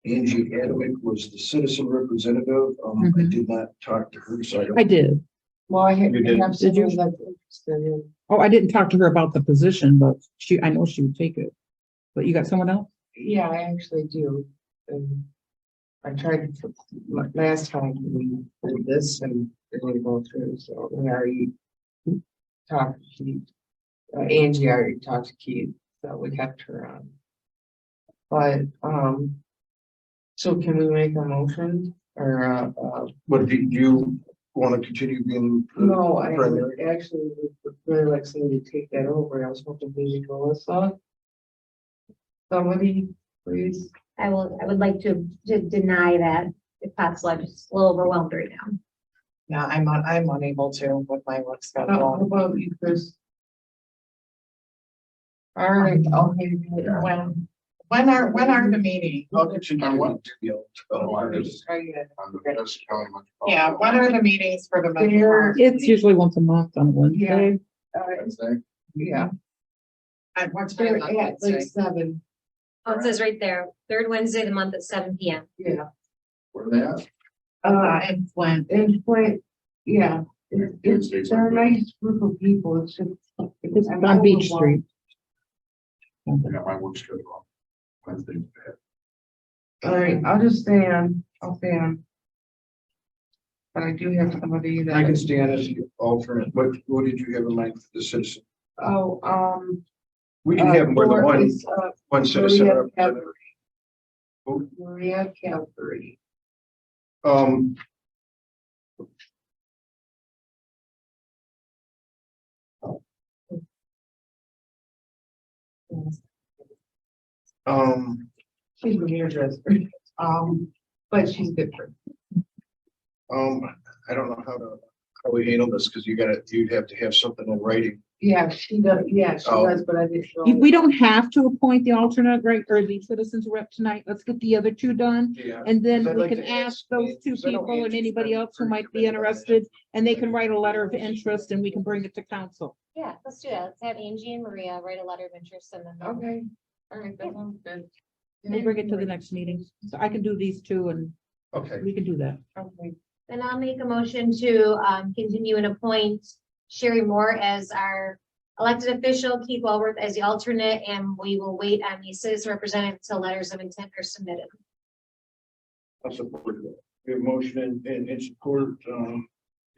Angie Adamick was the citizen representative. I did not talk to her, so I I don't. did. Well, I You did. have Did you? someone that's interested in. Oh, I didn't talk to her about the position, but I know she would take it. But you got someone else? Yeah, I actually do. And I tried to, last time we did this and it didn't go through, so we already talked to Keith. Angie already talked to Keith, so we kept her on. But, so can we make a motion or, But do you want to continue being? no, I primary? actually would really like somebody to take that over. I was hoping maybe Melissa. Somebody, please. I would like to deny that if possible. I'm just a little overwhelmed right now. Yeah, I'm unable to with my work How schedule. about you, Chris? All right, okay. When When are the meetings? I'll get you. On what? Oh, Are you- On the Dutchess County Metropolitan- Yeah, when are the meetings for the? They're- metropolitan? It's usually once a month on Wednesday. Wednesday? Yeah, At what they're time? on at like Wednesday? 7, Oh, it says right there, third Wednesday of the month at 7 PM. yeah. Where are they at? In Flint. And quite, yeah, Wednesdays they're are a good. nice group of people, it's just. It's on Beach Street. I got my work schedule. Wednesday's bad. All right, I'll stay on. But I do have somebody that. I can stand as the alternate. What did you have in mind for the citizen? Oh, We can have more than one, is, one citizen Maria representative. Maria Calvary. Um. She's a hairdresser, but she's different. I don't know how we handle this, because you'd have to have something in writing. Yeah, she does, Oh. but I didn't know. We don't have to appoint the alternate, right, or the citizens rep tonight. Let's get the other two done. Yeah. And then I'd we like can to ask those two because I know people and Angie's anybody been else who might be pretty committed on it. interested, and they can write a letter of interest and we can bring it to council. Yeah, let's do that. Let's have Angie and Maria write a letter of interest and then. Okay, all right, that sounds good. We'll bring it to the next meeting. So I can do these two and Okay. we can do that. Okay. Then I'll make a motion to continue and appoint Sherry Moore as our elected official, Keith Walworth as the alternate, and we will wait on the citizen representative until letters of intent are submitted. I'll support that. We have motion and support, to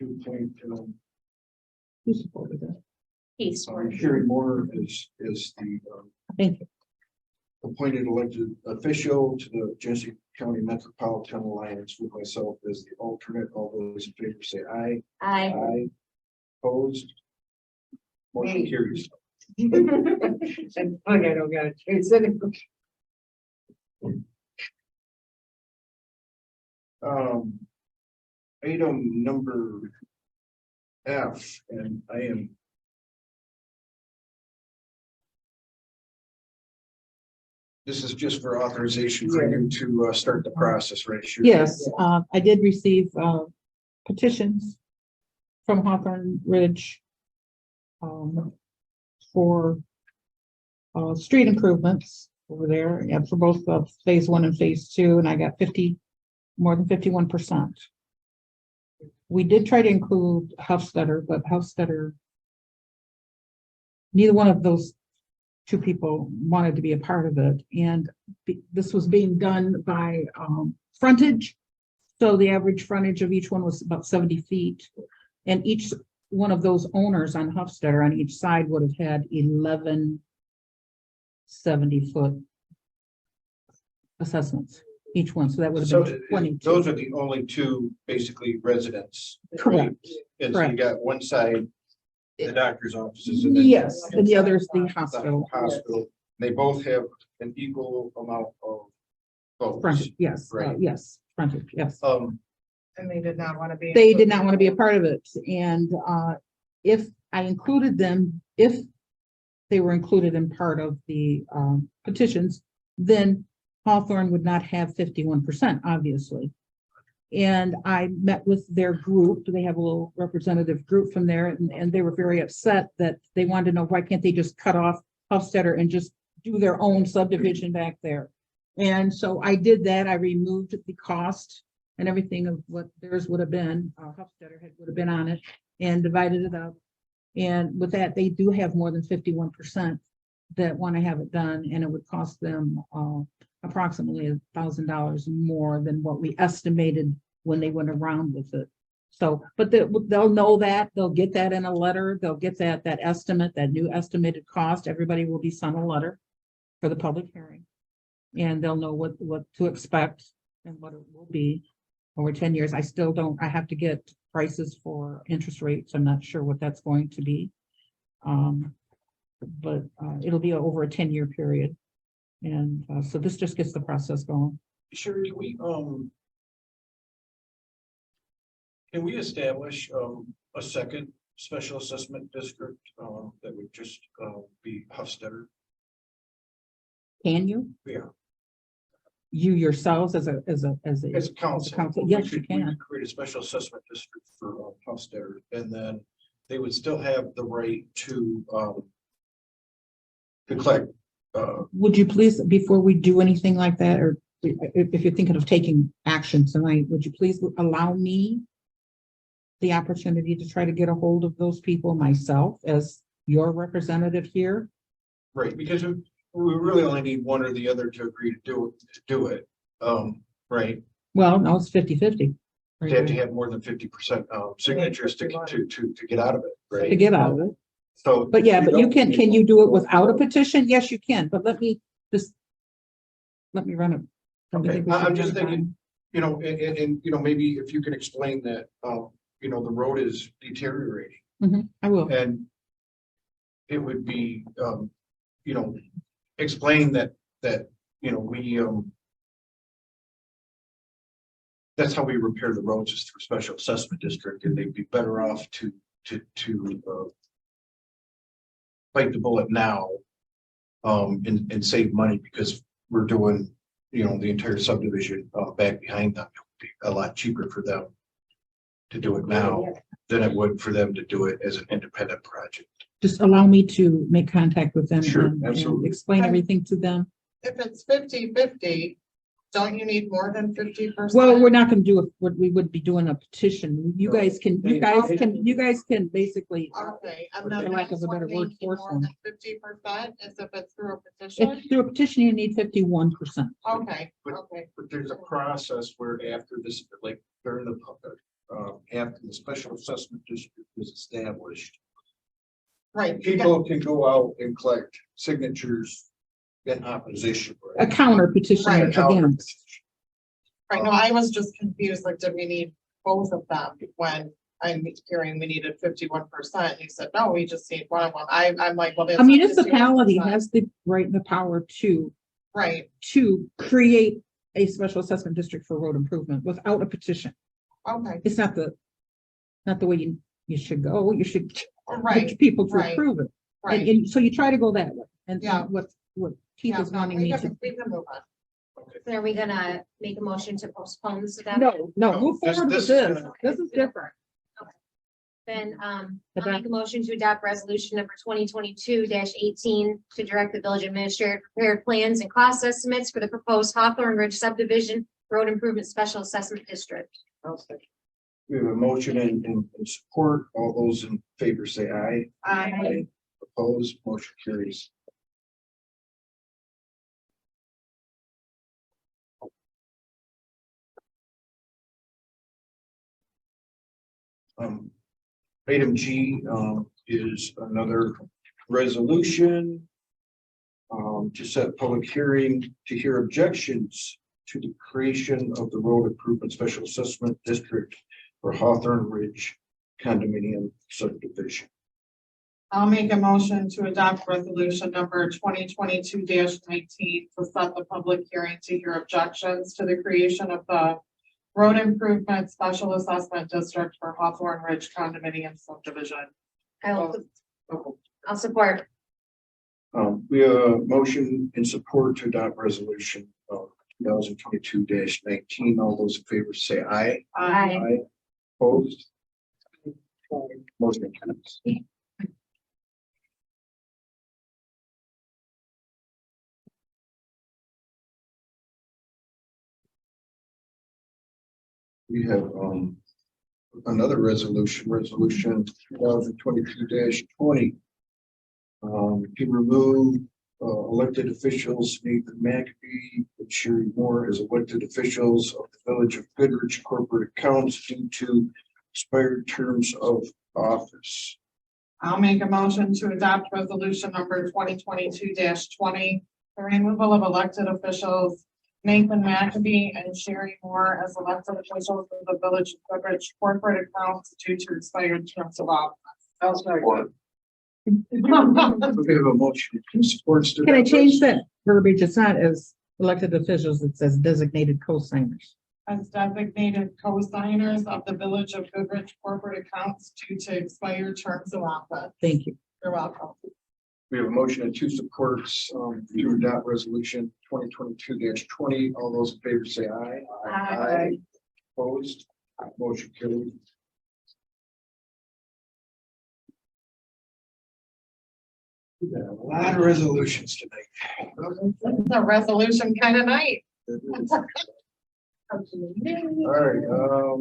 appoint, Who supported that? Keith. Sherry Moore is the, Thank you. appointed elected official to the Genesee County Metropolitan Alliance, with myself as the alternate. All those in favor say aye. Aye. Opposed? Motion carries. And I don't got it. Item number F, and I am. This is just for authorization for you to start the process, right? Sure. Yes, I did receive petitions from Hawthorne Ridge for street improvements over there, and for both of phase 1 and phase 2, and I got more than 51%. We did try to include Hofstadter, but Hofstadter, neither one of those two people wanted to be a part of it, and this was being done by frontage. So the average frontage of each one was about 70 feet, and each one of those owners on Hofstadter on each side would have had 11 70-foot assessments, each one, so that would have So been 22. those are the only two basically residents. Correct. And so you Correct. got one side, the doctor's offices. And then Yes, and the other is the the hospital. Hospital. They both have an equal amount of votes. Frontage, yes, Right. yes, frontage, yes. And they did not want to be. They did not want to be a part of it, and if I included them, if they were included in part of the petitions, then Hawthorne would not have 51%, obviously. And I met with their group. They have a little representative group from there, and they were very upset that they wanted to know, why can't they just cut off Hofstadter and just do their own subdivision back there? And so I did that. I removed the cost and everything of what theirs would have been, Hofstadter would have been on it, and divided it up. And with that, they do have more than 51% that want to have it done, and it would cost them approximately $1,000 more than what we estimated when they went around with it. So, but they'll know that, they'll get that in a letter, they'll get that estimate, that new estimated cost. Everybody will be sent a letter for the public hearing. And they'll know what to expect and what it will be over 10 years. I still don't, I have to get prices for interest rates. I'm not sure what that's going to be. But it'll be over a 10-year period. And so this just gets the process going. Sure, can we establish a second special assessment district that would just be Hofstadter? Can you? Yeah. You yourselves as a As a council. council, we yes, you could- we can. could Create a special assessment district for Hostetter, and then they would still have the right to collect, Would you please, before we do anything like that, or if you're thinking of taking action tonight, would you please allow me the opportunity to try to get a hold of those people myself as your representative here? right, because we really only need one or the other to agree to do it. Right, Well, no, it's 50-50. they have to have more than 50% signatures to get out of it, To right? get out of it. So. But yeah, but you don't can need- you do it without a petition? Yes, you can, but let me run it. Let me Okay, think we should I'm just run it thinking, and, maybe if you can explain that, the road is deteriorating. I will. And it would be, explain that, we, that's how we repair the roads is through special assessment district, and they'd be better off to bite the bullet now, and save money, because we're doing, the entire subdivision, back behind them. It would be a lot cheaper for them to do it now than it would for them to do it as an independent project. Just allow me to make contact with them Sure, and absolutely. explain everything to them. If it's 50-50, don't you need more than 50%? Well, we're not gonna do it, we would be doing a petition. You No. guys can basically, Okay, and For then lack of a better word, force more them. than 50% is if it's through a petition? if through a petition, you need 51%. Okay, But- okay. But there's a process where after this, like during the, after the special assessment district is established, Right. you got- people can go out and collect signatures in opposition. A counter petition Right. against. Right, no, I was just confused, like, did we need both of them when I'm hearing we needed 51%? You said, no, we just need one of them. I'm like, well. A municipality has the right and the power Right, to create a special assessment district for road improvement without a petition. okay, It's not the way you should go. You should right, get people to right, approve it. right. And so you try to go that way. And Yeah. what Keith Yeah, is no, wanting we me can to. we can move on. So are we gonna make a motion to postpone this adoption? No, No, move this- forward with this is this. gonna- This is different. Then, I'll Okay. make a motion to adopt resolution number 2022-18 to direct the village administrator to prepare plans and cost estimates for the proposed Hawthorne Ridge subdivision road improvement special assessment district. We have a motion and support. All those in favor say aye. Aye. Opposed, motion carries. Item G, is another resolution. To set public hearing to hear objections to the creation of the road improvement special assessment district for Hawthorne Ridge condominium subdivision. I'll make a motion to adopt resolution number 2022-19 to set the public hearing to hear objections to the creation of the road improvement special assessment district for Hawthorne Ridge condominium subdivision. I'll support. We have a motion in support to adopt resolution 2022-19. All those in favor say aye. Aye. Opposed? Motion carries. We have another resolution 2022-20. To remove elected officials Nathan McAfee and Sherry Moore as elected officials of the Village of Goodrich corporate accounts due to expired terms of office. I'll make a motion to adopt resolution number 2022-20, the removal of elected officials Nathan McAfee and Sherry Moore as elected officials of the Village of Goodrich corporate accounts due to expired terms of office. We have a motion in support. to Can I adopt change that verbiage? It's not as elected officials, it says designated co-signers. As designated co-signers of the Village of Goodrich corporate accounts due to expired terms of office. Thank you. You're welcome. We have a motion and 2 supports, to adopt resolution 2022-20. All those in favor say aye. Aye. Opposed, motion carried. We got a lot of resolutions tonight. It's a resolution kind of night. All right,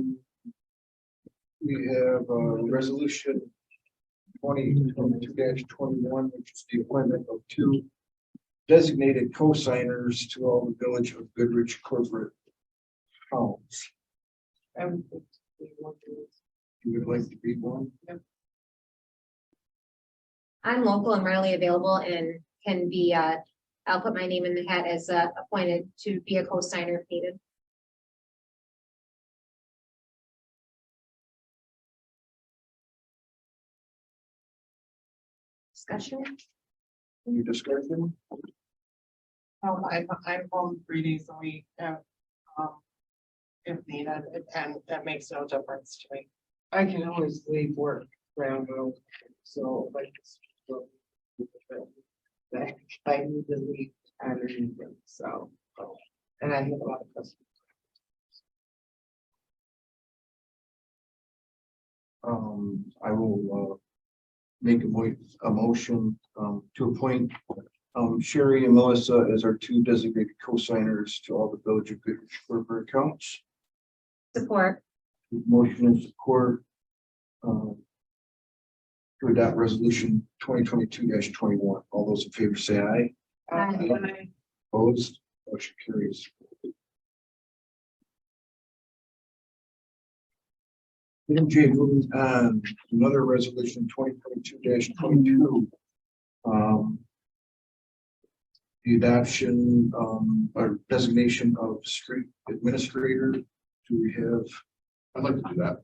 we have resolution 2022-21, which is the appointment of 2 designated co-signers to all the Village of Goodrich corporate accounts. You would like to be one? I'm local and readily available and can be, I'll put my name in the hat as appointed to be a co-signer if needed. Discussion? Any discussion? I'm home 3 days a week, if needed, and that makes no difference to me. I can always leave work around, so like. That I need to leave and anything, so, and I have a lot of customers. I will make a motion to appoint Sherry and Melissa as our 2 designated co-signers to all the Village of Goodrich corporate accounts. Support. Motion and support to adopt resolution 2022-21. All those in favor say aye. Aye. Opposed, motion carries. Item J, moving on, another resolution 2022-22. The adoption or designation of street administrator. Do we have? I'd like to do that.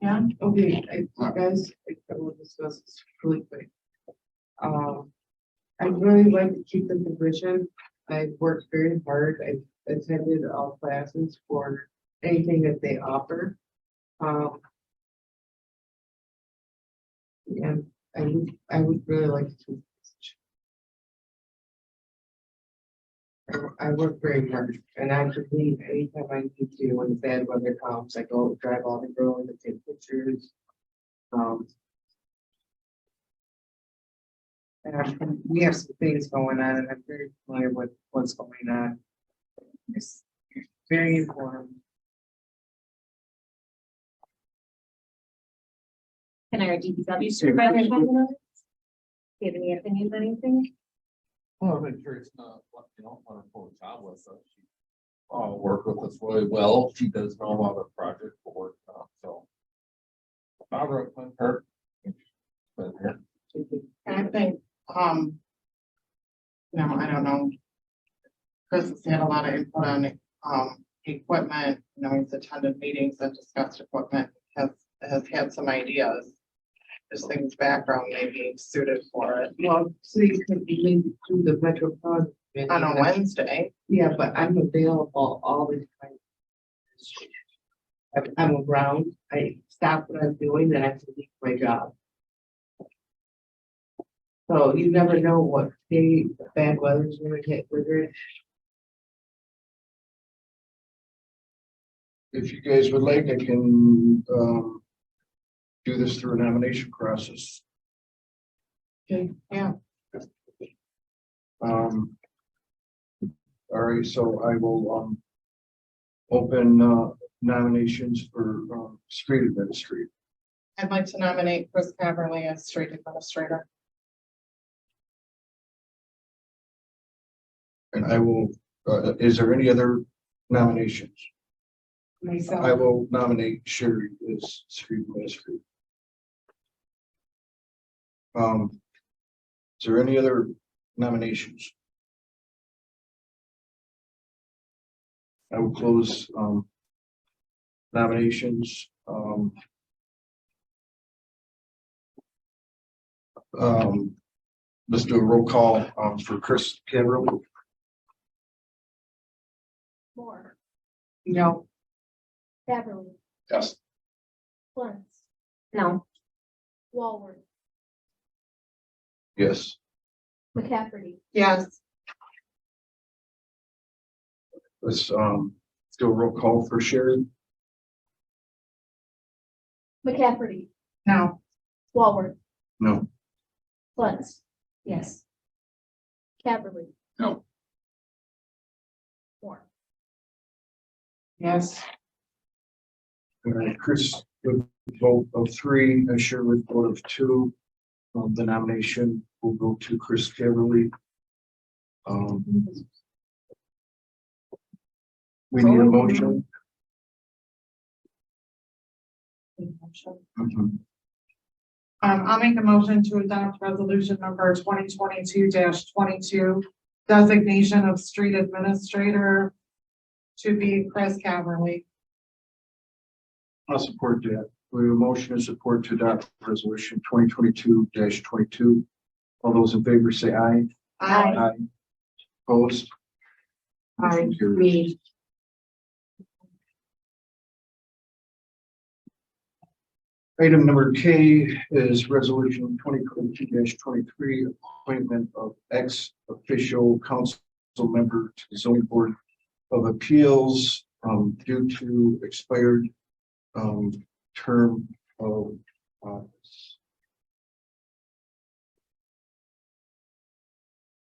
Yeah. Okay, guys, I will discuss this really quick. I'd really like to keep the position. I've worked very hard. I've attended all classes for anything that they offer. And I would really like to keep the position. I work very hard and I can leave anytime I need to when bad weather comes. I go drive all the girls and take pictures. And we have some things going on and I'm very familiar with what's going on. It's very informed. Can our DPW supervisor comment on this? Do you have any opinions on anything? Well, I'm sure it's not, wonderful job with us. She worked with us really well. She does know about the project for work, so. I recommend her. But, yeah. And I think, no, I don't know. Chris has had a lot of input on, equipment, he's attended meetings and discussed equipment, has had some ideas. Just things background may be suited for it Well, so you could maybe do the metropolitan. on a Wednesday. Yeah, but I'm available all the time. I'm around, I stop what I'm doing, then I have to leave my job. So you never know what day the bad weather's gonna hit Goodrich. If you guys would like, I can do this through a nomination process. Okay, yeah. All right, so I will open nominations for street administrator. I'd like to nominate Chris Caverly as street administrator. And I will, is there any other nominations? Myself. I will nominate Sherry as street administrator. Is there any other nominations? I will close nominations. Let's do a roll call for Chris Cameron. Moore, No, Beverly, Yes. Flint, No. Walworth, Yes. McCafferty, Yes. Let's, do a roll call for Sherry. McCafferty, No. Walworth, No. Lentz, Yes. Caverly. No. Moore. Yes. Chris with a vote of 3, and Sherry with a vote of 2. The nomination will go to Chris Caverly. We need a motion. Mhm. I'll make a motion to adopt resolution number 2022-22, designation of street administrator to be Chris Caverly. I'll support that. We have a motion and support to adopt resolution 2022-22. All those in favor say aye. Aye. Opposed? I Motion carries. read. Item number K is resolution 2022-23, appointment of ex-official council member to the zoning board of appeals, due to expired, term of office.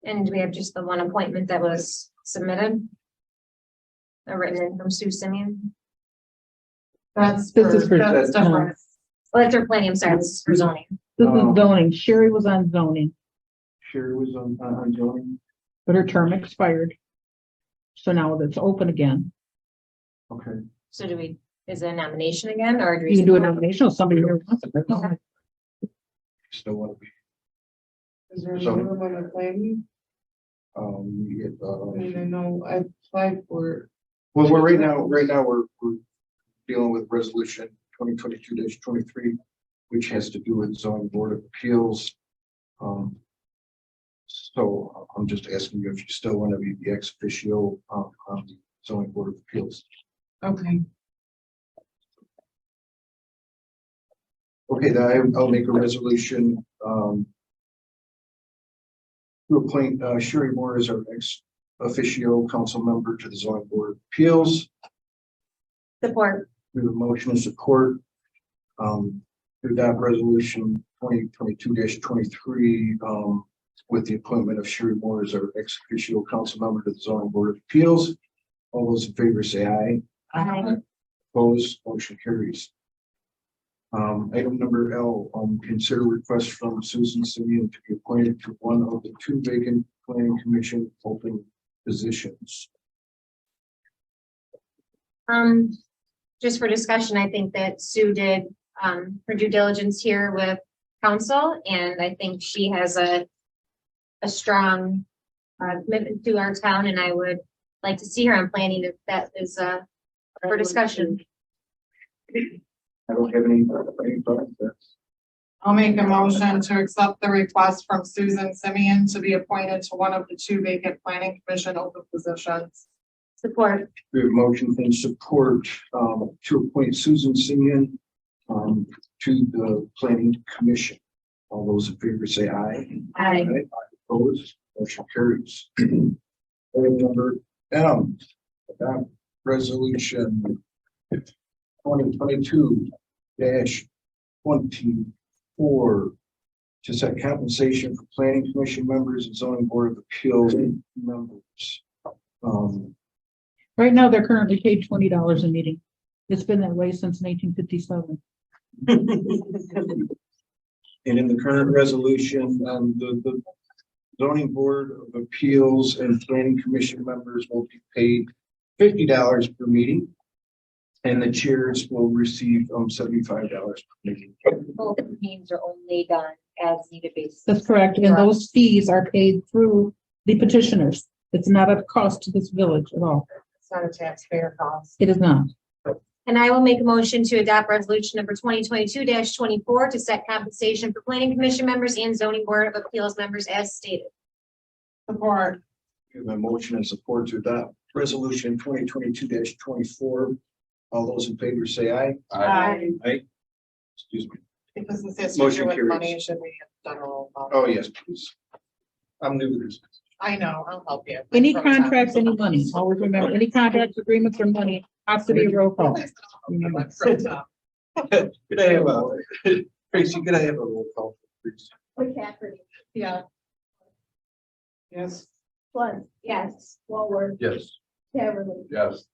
And do we have just the one appointment that was submitted? Written in from Sue Simeon? That's This is for- that's different. Oh, that's her planning, I'm sorry, this is for zoning. This is zoning. Sherry was on zoning, Sherry was on zoning. but her term expired. So now it's open again. Okay. So do we, is it a nomination again, or do we? You can do a nomination if somebody here wants it. Still want to be, Is there So- room on the planning? I know I applied for. well, right now, we're dealing with resolution 2022-23, which has to do with zoning board of appeals. So I'm just asking you if you still want to be the ex officio on the zoning board of appeals. Okay. Okay, then I'll make a resolution, to appoint Sherry Moore as our ex officio council member to the zoning board of appeals. Support. We have a motion and support, to adopt resolution 2022-23, with the appointment of Sherry Moore as our ex officio council member to the zoning board of appeals. All those in favor say aye. Aye. Opposed, motion carries. Item number L, consider request from Susan Simeon to be appointed to one of the 2 vacant planning commission open positions. Just for discussion, I think that Sue did, her due diligence here with council, and I think she has a strong commitment to our town, and I would like to see her on planning if that is, for discussion. I don't have any thoughts. I'll make a motion to accept the request from Susan Simeon to be appointed to one of the 2 vacant planning commission open positions. Support. We have motion and support, to appoint Susan Simeon, to the planning commission. All those in favor say aye. Aye. Opposed, motion carries. Item number M, adopt resolution 2022-24 to set compensation for planning commission members and zoning board of appeals members. Right now, they're currently paid $20 a meeting. It's been that way since 1957. And in the current resolution, the zoning board of appeals and planning commission members will be paid $50 per meeting. And the chairs will receive $75 per meeting. Both meetings are only done as needed basis. That's correct. And those fees are paid through the petitioners. It's not a cost to this village at all. It's not a taxpayer cost. It is not. And I will make a motion to adopt resolution number 2022-24 to set compensation for planning commission members and zoning board of appeals members as stated. Support. We have a motion and support to adopt resolution 2022-24. All those in favor say aye. Aye. Aye. Excuse me. Because this has to Motion do with carries. money, it should be general. Oh, yes, please. I'm new to this. I know, I'll help you. Any contracts, any money, always remember, any contracts, agreements, or money has to be a roll call. Could I have a, Tracy, could I have a roll call, please? McCafferty, Yeah. Yes. Swett, yes, Walworth, Yes. Beverly, Yes.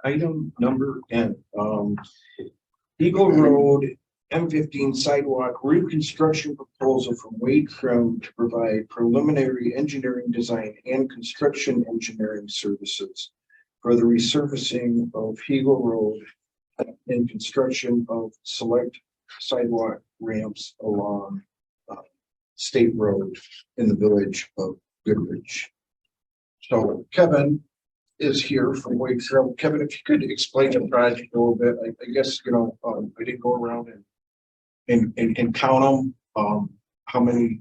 Item number N, Eagle Road M15 sidewalk reconstruction proposal from Wade Crum to provide preliminary engineering design and construction engineering services for the resurfacing of Eagle Road and construction of select sidewalk ramps along State Road in the village of Goodrich. So Kevin is here from Wade Crum. Kevin, if you could explain the project a little bit, I guess, I didn't go around and count them, how many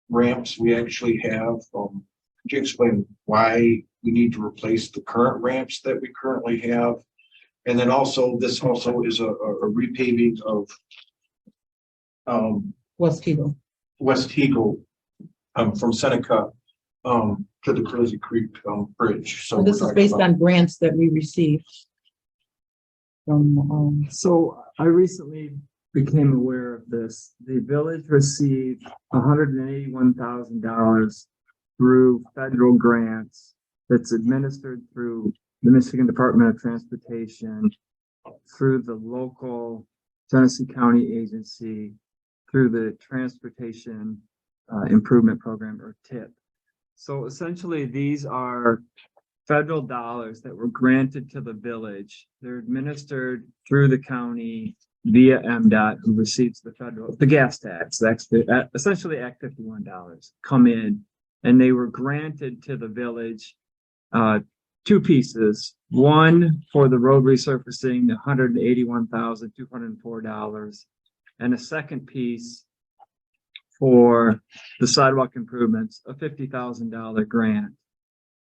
ramps we actually have. Could you explain why we need to replace the current ramps that we currently have? And then also, this also is a repaving of West Eagle. West Eagle from Seneca to the Crazy Creek Bridge. So So this is based on grants that we received from, So I recently became aware of this. The village received $181,000 through federal grants that's administered through the Michigan Department of Transportation, through the local Genesee County agency, through the Transportation Improvement Program, or TIP. So essentially, these are federal dollars that were granted to the village. They're administered through the county via MDOT, who receives the gas tax. That's essentially Act 51 dollars come in, and they were granted to the village. Two pieces. One for the road resurfacing, $181,204, and a second piece for the sidewalk improvements, a $50,000 grant.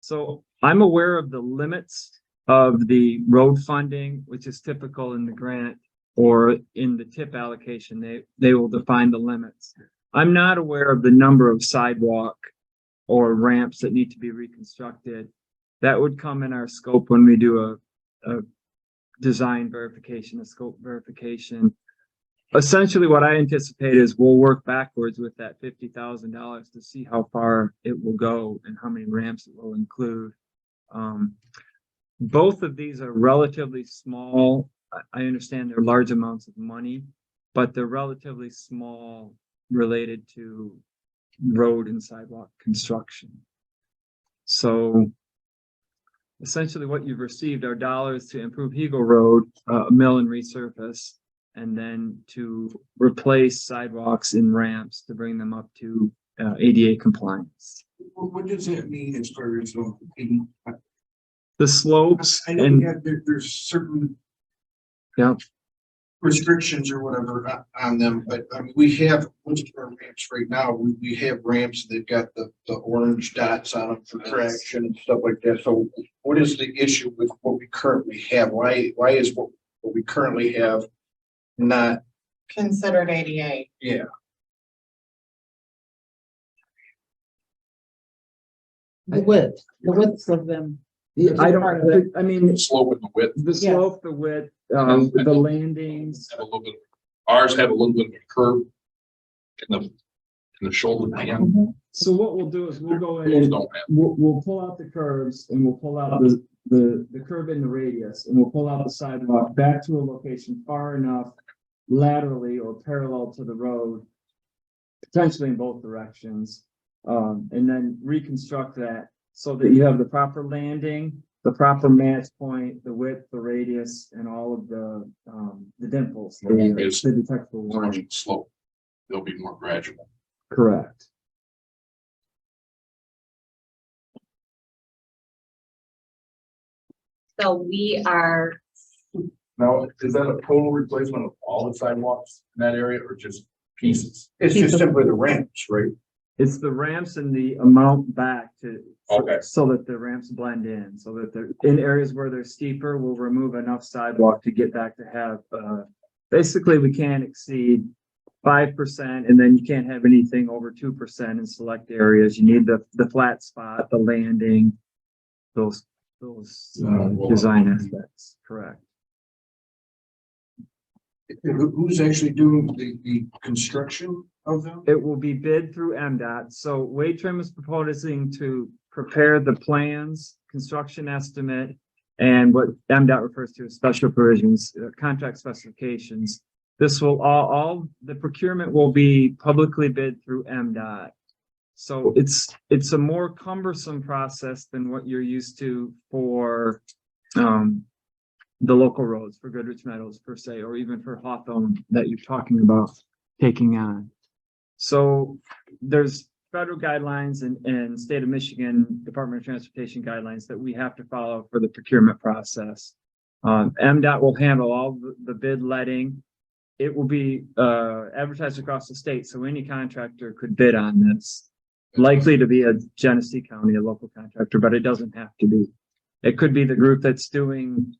So I'm aware of the limits of the road funding, which is typical in the grant or in the TIP allocation. They will define the limits. I'm not aware of the number of sidewalk or ramps that need to be reconstructed. That would come in our scope when we do a design verification, a scope verification. Essentially, what I anticipate is we'll work backwards with that $50,000 to see how far it will go and how many ramps it will include. Both of these are relatively small. I understand they're large amounts of money, but they're relatively small related to road and sidewalk construction. So essentially what you've received are dollars to improve Eagle Road, mill and resurface, and then to replace sidewalks and ramps to bring them up to ADA compliance. What does that mean as far as The slopes I know and there's certain yeah, restrictions or whatever on them, but I mean, we have most of our ramps right now. We have ramps that got the orange dots on them for traction and stuff like that. So what is the issue with what we currently have? Why is what we currently have not? Considered ADA. Yeah. the widths of them. I don't, I mean, The slope and the width. the slope, the width, the landings. Have a little bit, ours have a little bit of a curve in the shoulder band. So what we'll do is we'll go in Those and don't have. we'll pull out the curves and we'll pull out the curve in the radius, and we'll pull out the sidewalk back to a location far enough laterally or parallel to the road, potentially in both directions, and then reconstruct that so that you have the proper landing, the proper match point, the width, the radius, and all of the dimples, the detectable So much warning. slope. They'll be more gradual. Correct. So we are, Now, is that a total replacement of all the sidewalks in that area or just pieces? It's just simply the ramps, right? It's the ramps and the amount back to, Okay. so that the ramps blend in, so that they're in areas where they're steeper, we'll remove enough sidewalk to get back to have, basically, we can't exceed 5%, and then you can't have anything over 2% in select areas. You need the flat spot, the landing, those design aspects, correct. Who's actually doing the construction of them? It will be bid through MDOT. So Wade Trim is proposing to prepare the plans, construction estimate, and what MDOT refers to as special provisions, contract specifications. This will all the procurement will be publicly bid through MDOT. So it's a more cumbersome process than what you're used to for the local roads, for Goodrich Meadows per se, or even for Hawthorne that you're talking about taking on. So there's federal guidelines and state of Michigan Department of Transportation guidelines that we have to follow for the procurement process. MDOT will handle all the bid letting. It will be advertised across the state, so any contractor could bid on this. Likely to be a Genesee County, a local contractor, but it doesn't have to be. It could be the group that's doing,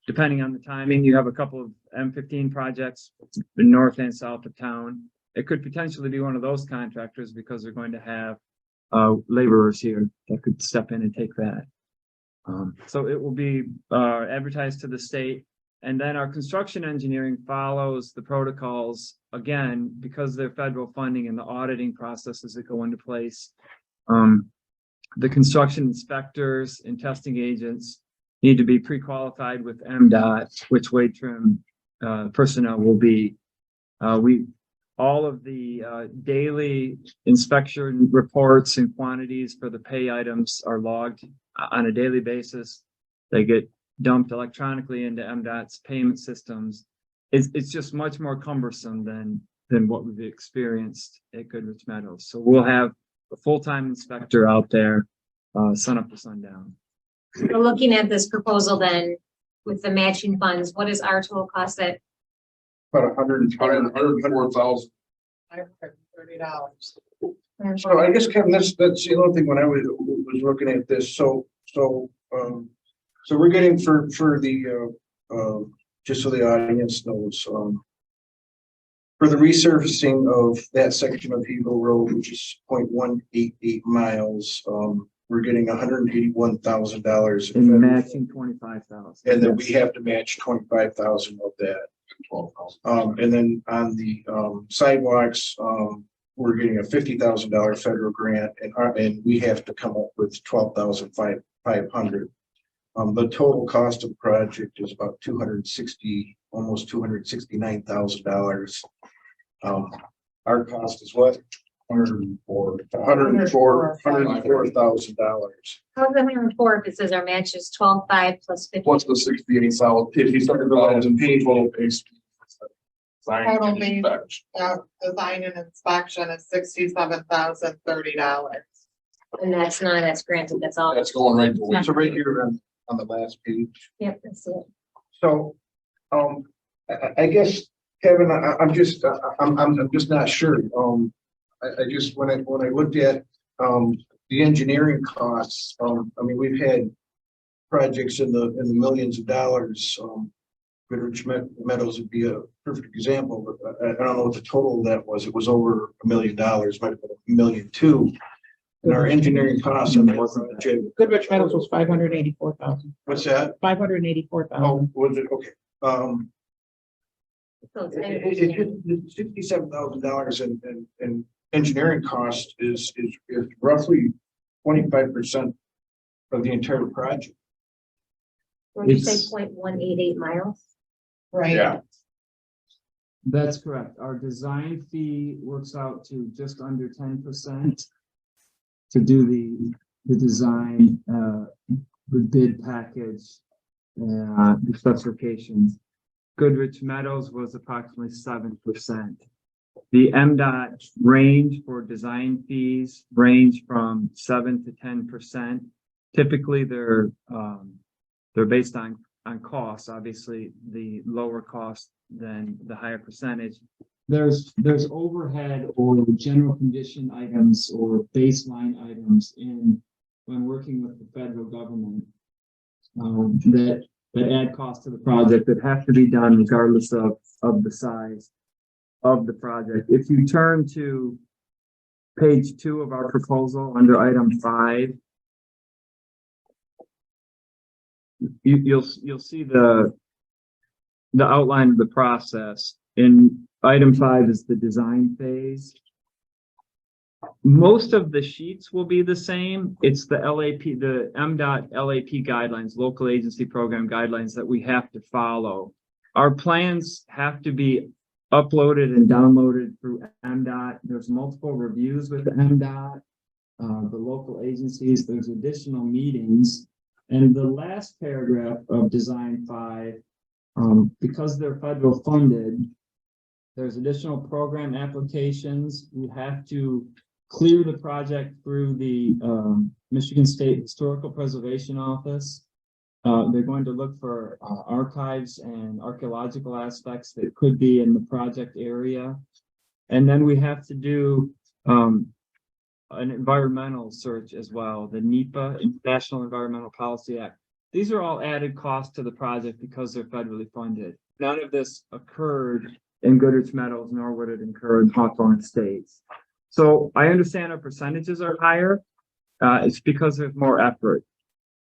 depending on the timing, you have a couple of M15 projects north and south of town. It could potentially be one of those contractors because they're going to have laborers here that could step in and take that. So it will be advertised to the state. And then our construction engineering follows the protocols, again, because they're federal funding and the auditing processes that go into place. The construction inspectors and testing agents need to be pre-qualified with MDOT, which Wade Trim personnel will be. All of the daily inspection reports and quantities for the pay items are logged on a daily basis. They get dumped electronically into MDOT's payment systems. It's just much more cumbersome than what we've experienced at Goodrich Meadows. So we'll have a full-time inspector out there, sun up to sundown. So looking at this proposal then, with the matching funds, what is our total cost at? About $104,000. $530. So I guess, Kevin, that's the other thing when I was looking at this. So we're getting for the just so the audience knows, for the resurfacing of that section of Eagle Road, which is 0.188 miles, we're getting $181,000 And matching 25,000. and then we have to match 25,000 of that. 12,000. And then on the sidewalks, we're getting a $50,000 federal grant, and we have to come up with 12,500. The total cost of the project is about almost $269,000. Our cost is what? $104,000. How's the 104 if it says our match is 12.5 plus 50? What's the 68,000? If you start developing people based. Total base, design and inspection is $67,030. And that's not as granted, that's all. That's going right to. So right here on the last page. Yep, that's it. So, I guess, Kevin, I'm just not sure. I just, when I looked at, the engineering costs, I mean, we've had projects in the millions of dollars. Goodrich Meadows would be a perfect example, but I don't know what the total of that was. It was over $1 million, might have been $1.2 million. And our engineering costs on that project. Goodrich Meadows was 584,000. What's that? 584,000. Oh, was it? Okay. So it's $67,000 in engineering cost is roughly 25% of the entire project. When you say 0.188 miles? Right. Yeah. That's correct. Our design fee works out to just under 10% to do the design, the bid package, the specifications. Goodrich Meadows was approximately 7%. The MDOT range for design fees range from 7 to 10%. Typically, they're based on cost. Obviously, the lower cost than the higher percentage. There's overhead or general condition items or baseline items when working with the federal government that add cost to the project that have to be done regardless of the size. of the project. If you turn to page 2 of our proposal under item 5, you'll see the outline of the process. In item 5 is the design phase. Most of the sheets will be the same. It's the LAP, the MDOT LAP guidelines, local agency program guidelines that we have to follow. Our plans have to be uploaded and downloaded through MDOT. There's multiple reviews with MDOT, the local agencies. There's additional meetings. And the last paragraph of design 5, because they're federal funded, there's additional program applications. You have to clear the project through the Michigan State Historical Preservation Office. They're going to look for archives and archaeological aspects that could be in the project area. And then we have to do an environmental search as well, the NEPA, National Environmental Policy Act. These are all added costs to the project because they're federally funded. None of this occurred in Goodrich Meadows, nor would it occur in Hawthorne Estates. So I understand our percentages are higher. It's because there's more effort.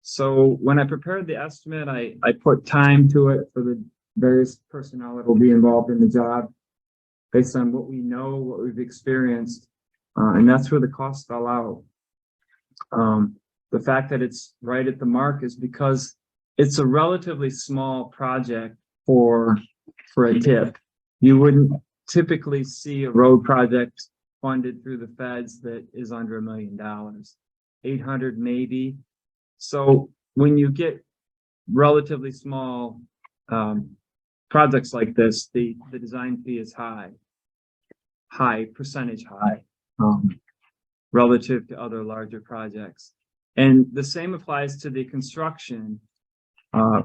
So when I prepared the estimate, I put time to it for the various personnel that will be involved in the job based on what we know, what we've experienced, and that's where the costs fell out. The fact that it's right at the mark is because it's a relatively small project for a tip. You wouldn't typically see a road project funded through the feds that is under $1 million, 800 maybe. So when you get relatively small projects like this, the design fee is percentage high, relative to other larger projects. And the same applies to the construction.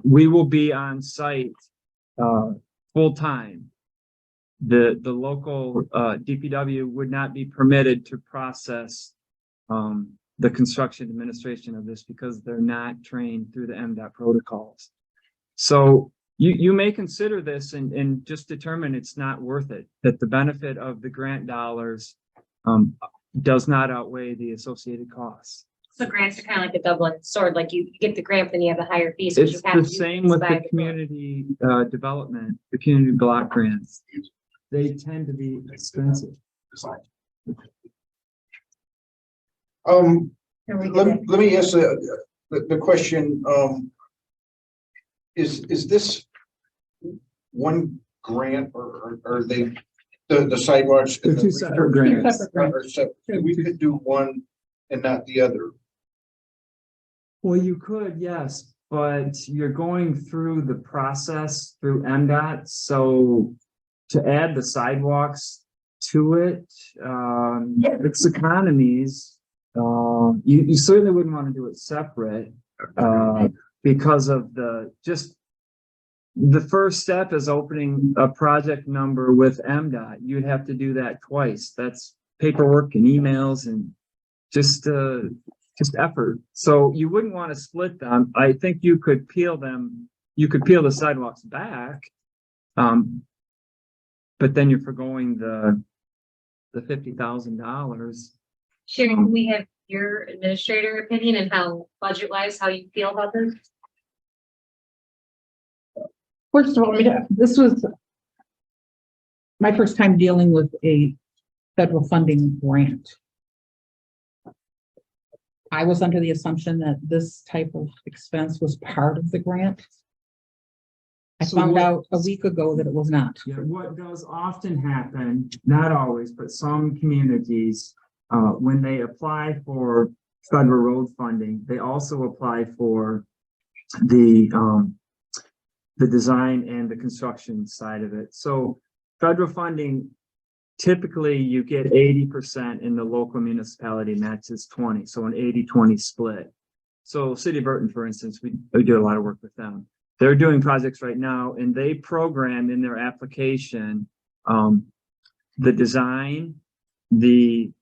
We will be on site full time. The local DPW would not be permitted to process the construction administration of this because they're not trained through the MDOT protocols. So you may consider this and just determine it's not worth it, that the benefit of the grant dollars does not outweigh the associated costs. So grants are kind of like a double-edged sword, like you get the grant, then you have the higher fees. But It's you have the to same do with things the back and forth. community development, the community block grants. They tend to be expensive. Let me ask the question, is this one grant or are they the sidewalks? They're two separate grants. We could do one and not the other. Well, you could, yes, but you're going through the process through MDOT, so to add the sidewalks to it, it's economies. You certainly wouldn't want to do it separate, because of the first step is opening a project number with MDOT. You'd have to do that twice. That's paperwork and emails and just effort. So you wouldn't want to split them. I think you could peel them. You could peel the sidewalks back. But then you're forgoing the $50,000. Sharon, can we have your administrator opinion and how budget-wise, how you feel about this? First of all, this was my first time dealing with a federal funding grant. I was under the assumption that this type of expense was part of the grant. I found out a week ago that it was not. Yeah, what does often happen, not always, but some communities, when they apply for federal road funding, they also apply for the design and the construction side of it. So federal funding, typically you get 80% in the local municipality matches 20, so an 80-20 split. So City of Burton, for instance, we do a lot of work with them. They're doing projects right now and they program in their application the design, the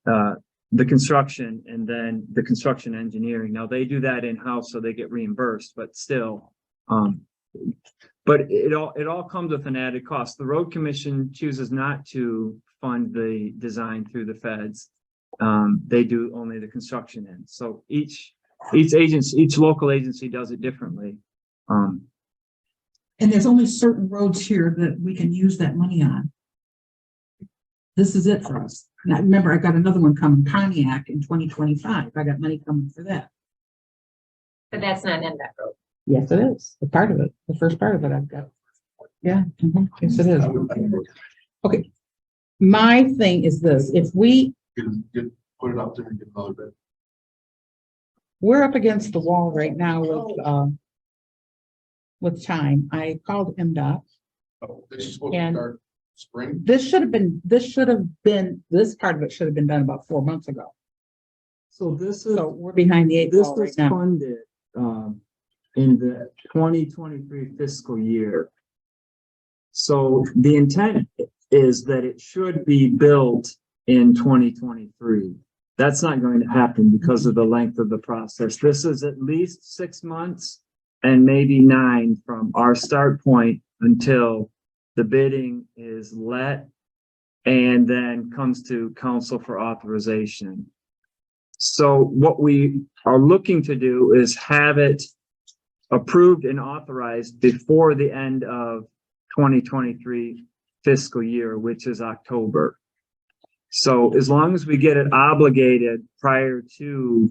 construction, and then the construction engineering. Now they do that in-house, so they get reimbursed, but still, But it all comes with an added cost. The road commission chooses not to fund the design through the feds. They do only the construction end. So each agency, each local agency does it differently. And there's only certain roads here that we can use that money on. This is it for us. Now, remember, I got another one coming, Pontiac in 2025. I got money coming for that. But that's not in that road. Yes, it is. The part of it, the first part of it I've got. Yeah, yes, it is. Okay. My thing is this, if Put it up there and get another bid. we're up against the wall right now with time, I called MDOT. Oh, this is supposed to And- start spring. This part of it should have been done about 4 months ago. So this is, So we're behind the eight this ball right was now. funded, in the 2023 fiscal year. So the intent is that it should be built in 2023. That's not going to happen because of the length of the process. This is at least 6 months and maybe 9 from our start point until the bidding is let and then comes to council for authorization. So what we are looking to do is have it approved and authorized before the end of 2023 fiscal year, which is October. So as long as we get it obligated prior to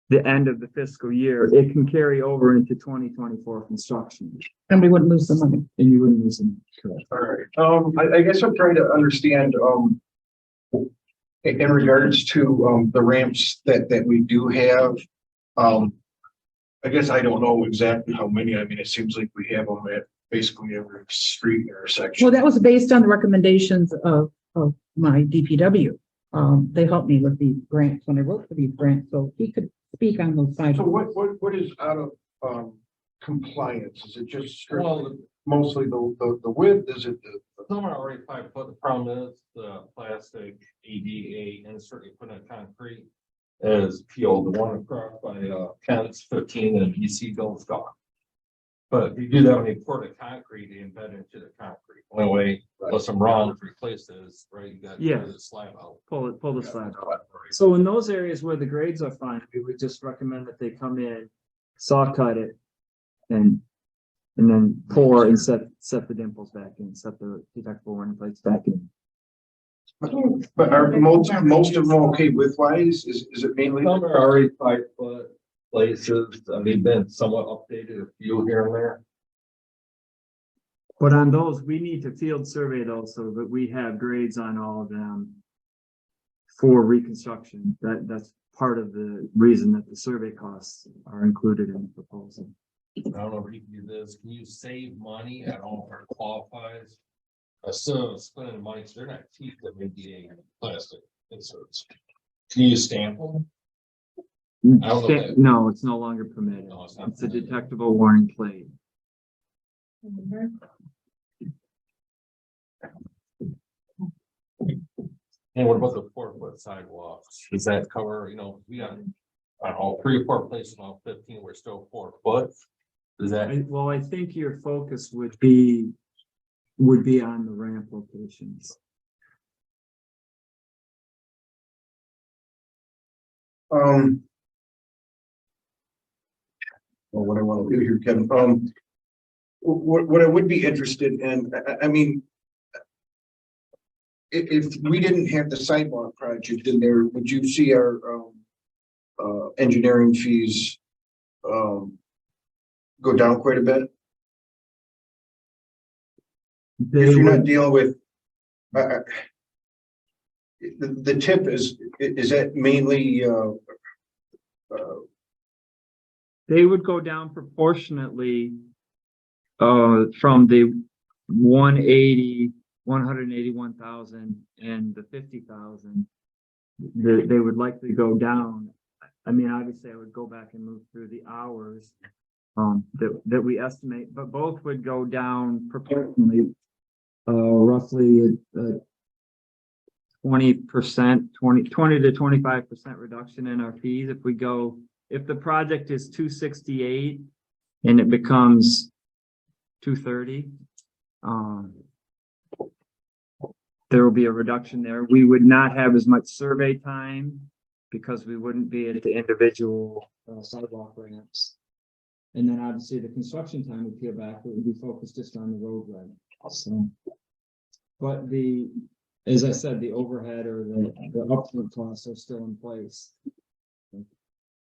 the end of the fiscal year, it can carry over into 2024 construction, And we wouldn't lose the money. and you wouldn't lose them. Correct. All right, I guess I'm trying to understand, in regards to, the ramps that we do have. I guess I don't know exactly how many. I mean, it seems like we have them at basically every street intersection. Well, that was based on the recommendations of my DPW. They helped me with these grants when I wrote for these grants, so he could speak on those sides. So what is out of, compliance? Is it just strictly, Well, mostly the width? Is it the? some are already 5 foot. The problem is the plastic ADA and certainly put in concrete is peeled. The one across by Kent's 15 and BC Bill's gone. But if you do that when you pour the concrete, they embed into the concrete. Only way, unless I'm wrong, to replace this, right? You got to Yeah. tear the slab out. Pull the slab out. So in those areas where the grades are fine, we would just recommend that they come in, saw cut it, and then pour and set the dimples back in, set the detectable warning plates back in. But are most of them okay width wise? Is it mainly? Some are already 5 foot places. I mean, been somewhat updated, a few here and there. But on those, we need to field survey those so that we have grades on all of them for reconstruction. That's part of the reason that the survey costs are included in the proposal. I don't know if you can do this. Can you save money? I don't know if it qualifies. So spending money, so they're not cheap, the ADA plastic inserts. Can you stamp them? I don't know that- No, it's no longer permitted. No, it's not. It's a detectable warning plate. And what about the 4 foot sidewalks? Does that cover, we got, I don't know, 3 or 4 places on 15, we're still 4 foot. Does that, Well, I think your focus would be on the ramp locations. Well, what I want to do here, Kevin, what I would be interested in, I mean, if we didn't have the sidewalk project in there, would you see our, engineering fees, go down quite a bit? If you're not dealing with, the tip is that mainly, They would go down proportionately from the 181,000 and the 50,000. They would likely go down. I mean, obviously I would go back and move through the hours that we estimate, but both would go down proportionally, roughly 20%, 20 to 25% reduction in our fees. If the project is 268 and it becomes 230. There will be a reduction there. We would not have as much survey time because we wouldn't be at the individual sidewalk ramps. And then obviously the construction time would peel back, it would be focused just on the roadway. So, but as I said, the overhead or the upfront costs are still in place.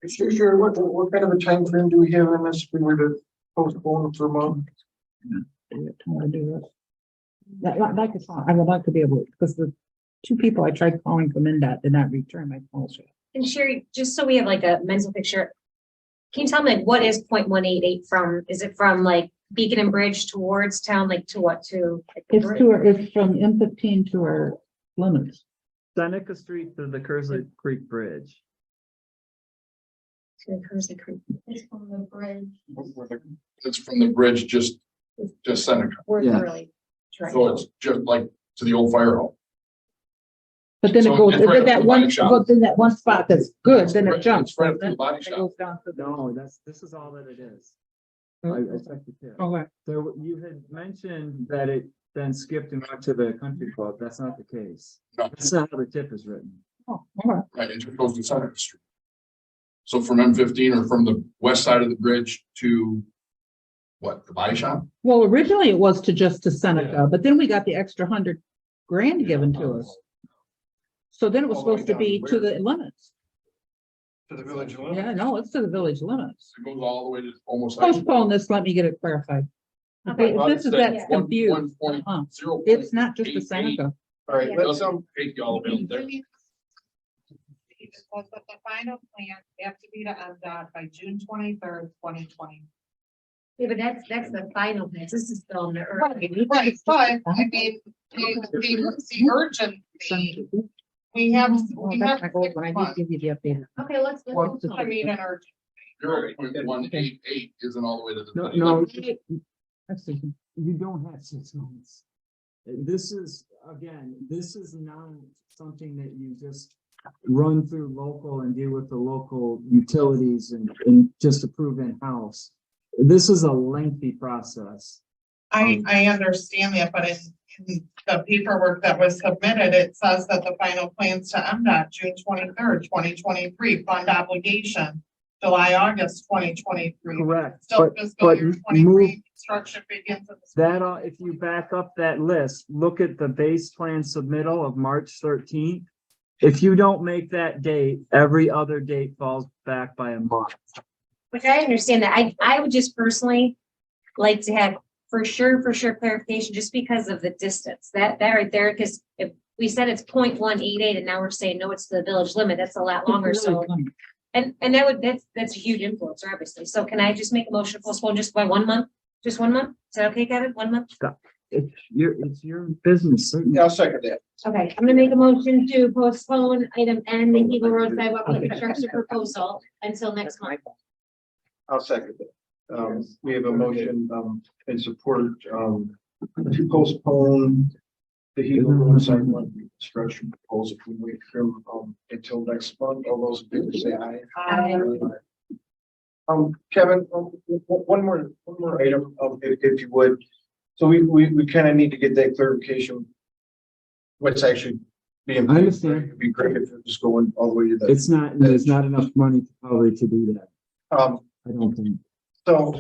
Sure, what kind of a time frame do we have on this? If we were to postpone for a month? We have time to do this. I would like to be able, because the two people I tried calling from NDOT did not return my calls yet. And Sherry, just so we have like a mental picture, can you tell me like, what is 0.188 from? Is it from like Beacon and Bridge towards town, like to what, to? Like, It's from M15 to our limits. Seneca Street to the Kearsley Creek Bridge. to Kearsley Creek. It's from the bridge. It's from the bridge, just Seneca. We're Yeah. really trying. So it's just like to the old fire hall. But then it So goes, it's right then that up to the one, body shop. but then that one spot that's good, then it It's jumps. right up to doesn't the body it? It shop. goes down to the. No, this is all that it is. I checked it there. Okay. So you had mentioned that it then skipped and went to the country club. That's not the case. No. That's not how the tip is written. Oh, all right. Right, it just goes to Seneca Street. So from M15 or from the west side of the bridge to what, the body shop? Well, originally it was to Seneca, but then we got the extra $100,000 given to us. So then it was All the way supposed to down be to to where? the limits. To the village limit? Yeah, no, it's to the village limits. It goes all the way to almost. like- Postpone this, let me get it clarified. Okay. If this is that's One- confused, 1.0. it's not just the Seneca. All right, let's, Take you all the way up there. But the final plan have to be to MDOT by June 23rd, 2020. Yeah, but that's the final piece. This is still in the early. Right, but I mean, the urgency, we have. Oh, that's my goal, when I did give you the update. Okay, let's. Well, I mean, an urgent. 0.188 isn't all the way to the. No, Let's see. you don't have 6 months. This is, again, this is not something that you just run through local and deal with the local utilities and just approve in-house. This is a lengthy process. I understand that, but in the paperwork that was submitted, it says that the final plans to MDOT, June 23rd, 2023, fund obligation, July, August, 2023. Correct, Still but fiscal year move 23, construction begins. in the- that, if you back up that list, look at the base plan submittal of March 13th. If you don't make that date, every other date falls back by a month. Which I understand that. I would just personally like to have for sure clarification, just because of the distance. That right there, because if we said it's 0.188 and now we're saying, no, it's the village limit, that's a lot longer, so. And that's a huge influencer, obviously. So can I just make a motion to postpone just by 1 month? Just 1 month? Is that okay, Kevin? 1 month? It's your business, certainly. yeah, I'll second that. Okay, I'm gonna make a motion to postpone item N, the Eagle Road sidewalk construction proposal until next month. I'll second that. We have a motion, in support, to postpone the Eagle Road sidewalk construction proposal. If we wait from, until next month, all those in favor say aye. Kevin, one more item, if you would. So we kind of need to get that clarification. What's actually being. I understand. It'd be great if it was going all the way to the. There's not enough money probably to do that. I don't think. So,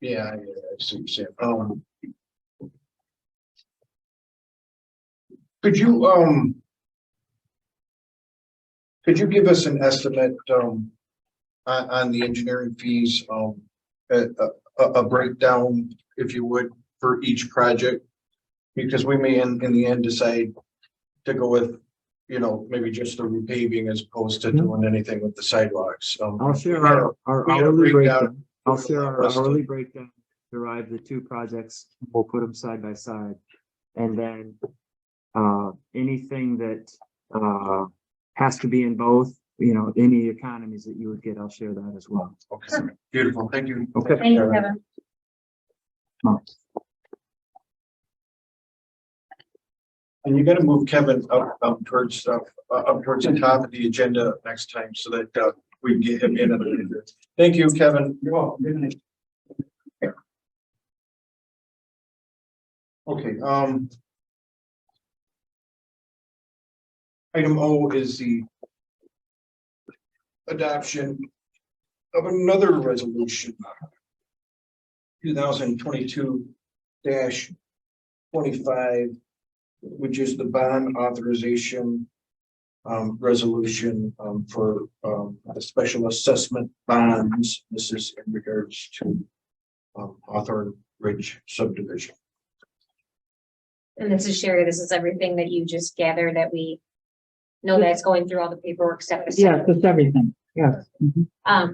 yeah, I see what you're saying. Could you give us an estimate, on the engineering fees, a breakdown, if you would, for each project? Because we may in the end decide to go with, maybe just the repaving as opposed to doing anything with the sidewalks. I'll share our we had a hourly breakdown. breakdown. I'll share our hourly breakdown, derive the two projects, we'll put them side by side. And then, anything that, has to be in both, any economies that you would get, I'll share that as well. Okay, beautiful, thank you. Okay. Thank you, Kevin. And you gotta move Kevin up towards the top of the agenda next time so that, we can get him in. Thank you, Kevin. You're welcome. Good night. Okay, item O is the adoption of another resolution. 2022-25, which is the bond authorization resolution for the special assessment bonds. This is in regards to Hawthorne Ridge subdivision. And this is Sherry, this is everything that you just gathered that we know that's going through all the paperwork step by step. Yes, that's everything. Yes. Mhm.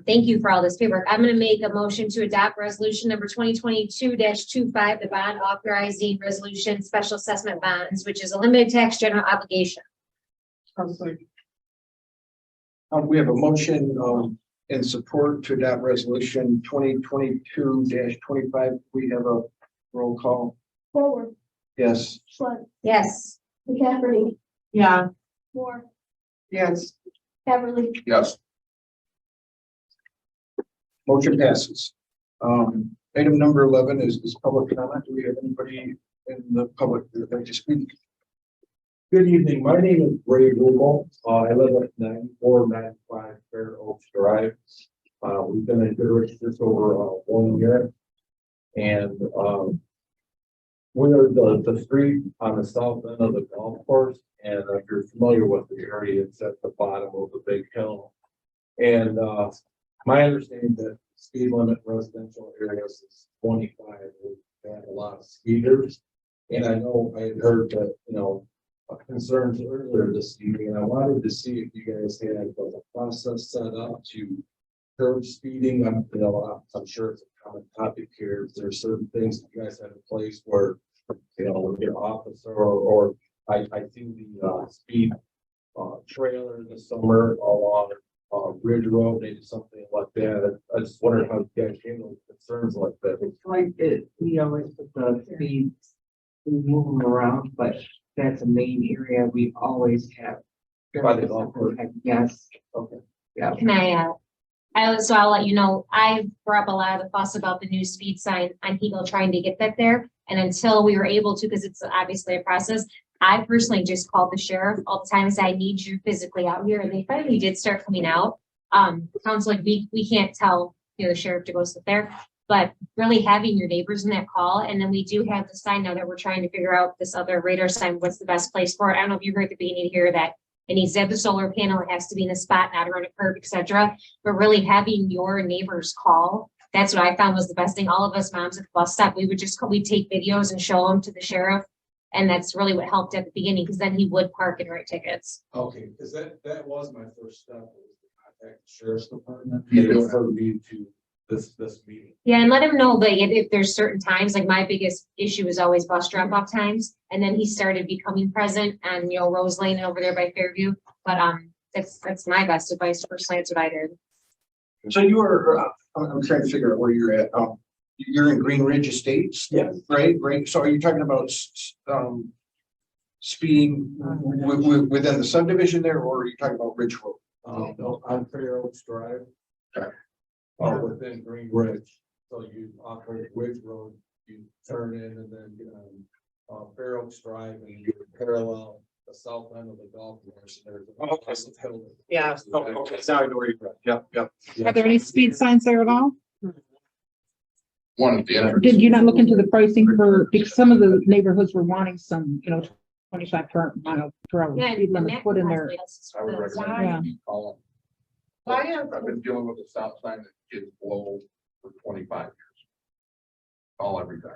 Thank you for all this paperwork. I'm gonna make a motion to adopt resolution number 2022-25, the bond authorizing resolution special assessment bonds, which is a limited tax general obligation. We have a motion in support to adopt resolution 2022-25. We have a roll call. Forward, Yes. Swett, Yes. McCafferty, Yeah. Moore, Yes. Beverly, Yes, Motion passes. Item number 11 is public comment. Do we have anybody in the public that would like to speak? Good evening. My name is Ray Google. I live at 9495 Fair Oaks Drive. We've been in Goodrich just over 1 year. And we're the street on the south end of the golf course. And if you're familiar with the area, it's at the bottom of the big hill. And my understanding that speed limit in residential areas is 25. We have a lot of speeders. And I know I had heard that, concerns earlier this evening, and I wanted to see if you guys had a process set up to curb speeding. I'm sure it's a common topic here. Is there certain things that you guys have in place where, your officer or I see the speed trailer this summer along Ridge Road, maybe something like that. I just wondered how you guys handle concerns like that. It's like we always put the speeds, we move them around, but that's a main area we always have. By the golf course. Yes. Okay. Yeah. Can I'll let you know, I brought up a lot of the fuss about the new speed sign on people trying to get that there. And until we were able to, because it's obviously a process, I personally just called the sheriff all the time and said, I need you physically out here. And they finally did start coming out. Sounds like we can't tell, the sheriff to go sit there, but really having your neighbors in that call. And then we do have the sign now that we're trying to figure out this other radar sign. What's the best place for it? I don't know if you heard at the beginning here that it needs to have the solar panel. It has to be in a spot, not around a curb, etc. But really having your neighbors call, that's what I found was the best thing. All of us moms at the bus stop, we'd take videos and show them to the sheriff. And that's really what helped at the beginning, because then he would park and write tickets. Okay, because that was my first step, was to contact the sheriff's department. You And do. refer me to this meeting. Yeah, and let him know, but if there's certain times, like my biggest issue is always bus drop off times. And then he started becoming present on, Rose Lane and over there by Fairview. But that's my best advice personally. That's what I did. So you are, I'm trying to figure out where you're at. You're in Green Ridge Estates? Yes. Right. So are you talking about speeding within the subdivision there, or are you talking about Ridge Road? No, on Fair Oaks Drive. Okay. Within Green Ridge. So you off of Ridge Road, you turn in and then get on Fair Oaks Drive and you parallel the south end of the golf course. And there's a massive hill. Yeah. Okay, now I know where you're at. Yep. Are there any speed signs there at all? one at the entrance. Did you not look into the pricing because some of the neighborhoods were wanting some, 25 mile per hour Yeah, speed and limit Matt put in can I there. would possibly recommend Yeah. you call them. Why is, I've been dealing with the stop sign that kids blow for 25 years. Call every time.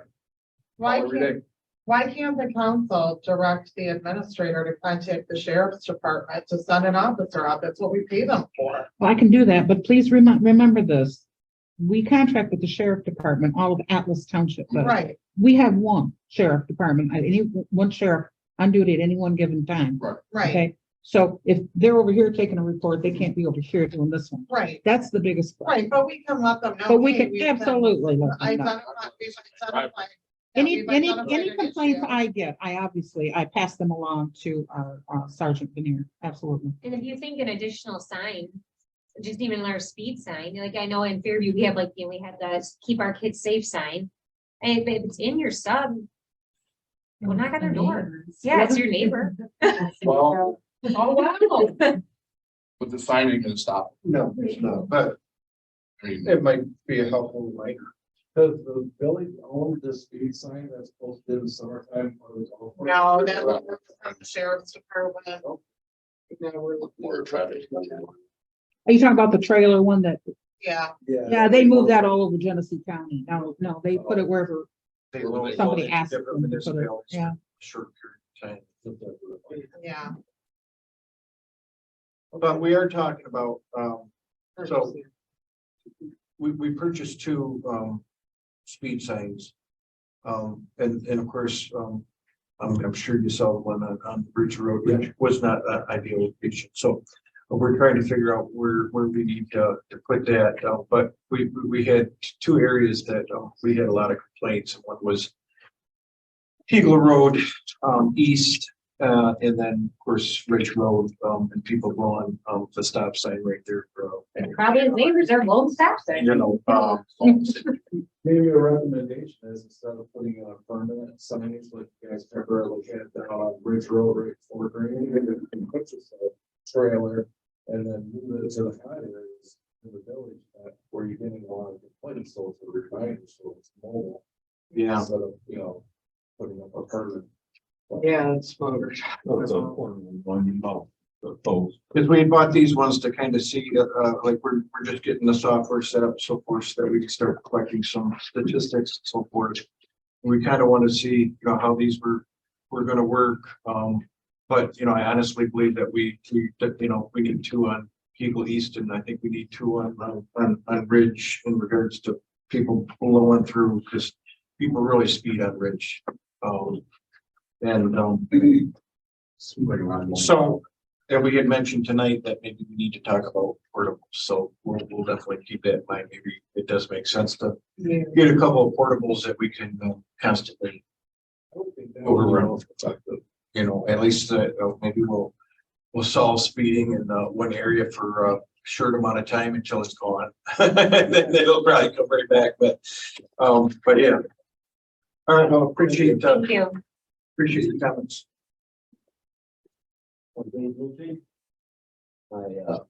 why Call every can't, day. why can't the council direct the administrator to contact the sheriff's department to send an officer out? That's what we pay them for. Well, I can do that, but please remember this. We contract with the sheriff department, all of Atlas Township does. Right, We have one sheriff department, one sheriff on duty at any one given time. right, Okay, so if they're over here taking a report, they can't be over here doing this one. right, That's the biggest. right, but we can let them know. But we hey, can we've absolutely let them know. identified- we've identified- yeah, Any we've identified an complaints issue. I get, I pass them along to our Sergeant Veneer, absolutely. And if you think an additional sign, just even our speed sign, like I know in Fairview, we have we had the keep our kids safe sign. And if it's in your sub, Go knock on their door. Yeah, it's your neighbor. Well, Oh, wow. but the sign ain't gonna stop. No, it's not, but I mean, it might be a helpful reminder. Does the village own this speed sign that's posted in the summertime? for the golf course? No, that was from the sheriff's department. No, we're looking more traffic. Are you talking about the trailer one that, Yeah, yeah, they moved that all over Genesee County. No, they put it wherever They load it somebody into asked different them to put it. municipalities Yeah. for a Short period of time. yeah. But we are talking about, so we purchased two, speed signs. And of course, I'm sure you saw the one on Bridge Road, which was not an ideal location. So we're trying to figure out where we need to put that. But we had two areas that we had a lot of complaints. One was Eagle Road, east, and then, of course, Ridge Road, and people blowing, the stop sign right there. Probably his neighbors are lone stop sign. You know, Maybe a recommendation is instead of putting on a permanent signage like you guys temporarily had down on Bridge Road right before Green, you can purchase a trailer and then move it to the high areas in the village where you're getting a lot of complaints, so it's a reminder, so it's mobile. yeah. Instead of, putting up a permanent. Yeah, it's smaller. That's a one, the post. Because we bought these ones to kind of see, like, we're just getting the software set up, so forth, so that we can start collecting some statistics and so forth. We kind of want to see, how these were going to work. But, I honestly believe that we need two on Eagle East, and I think we need two on Ridge in regards to people blowing through, because people really speed on Ridge. So, and we had mentioned tonight that maybe we need to talk about portables, so we'll definitely keep that in mind. Maybe it does make sense to Yeah. get a couple of portables that we can constantly overrun. At least maybe we'll solve speeding in one area for a short amount of time until it's gone. Then it'll probably come right back, but yeah. All right, well, appreciate Thank you. the comments. I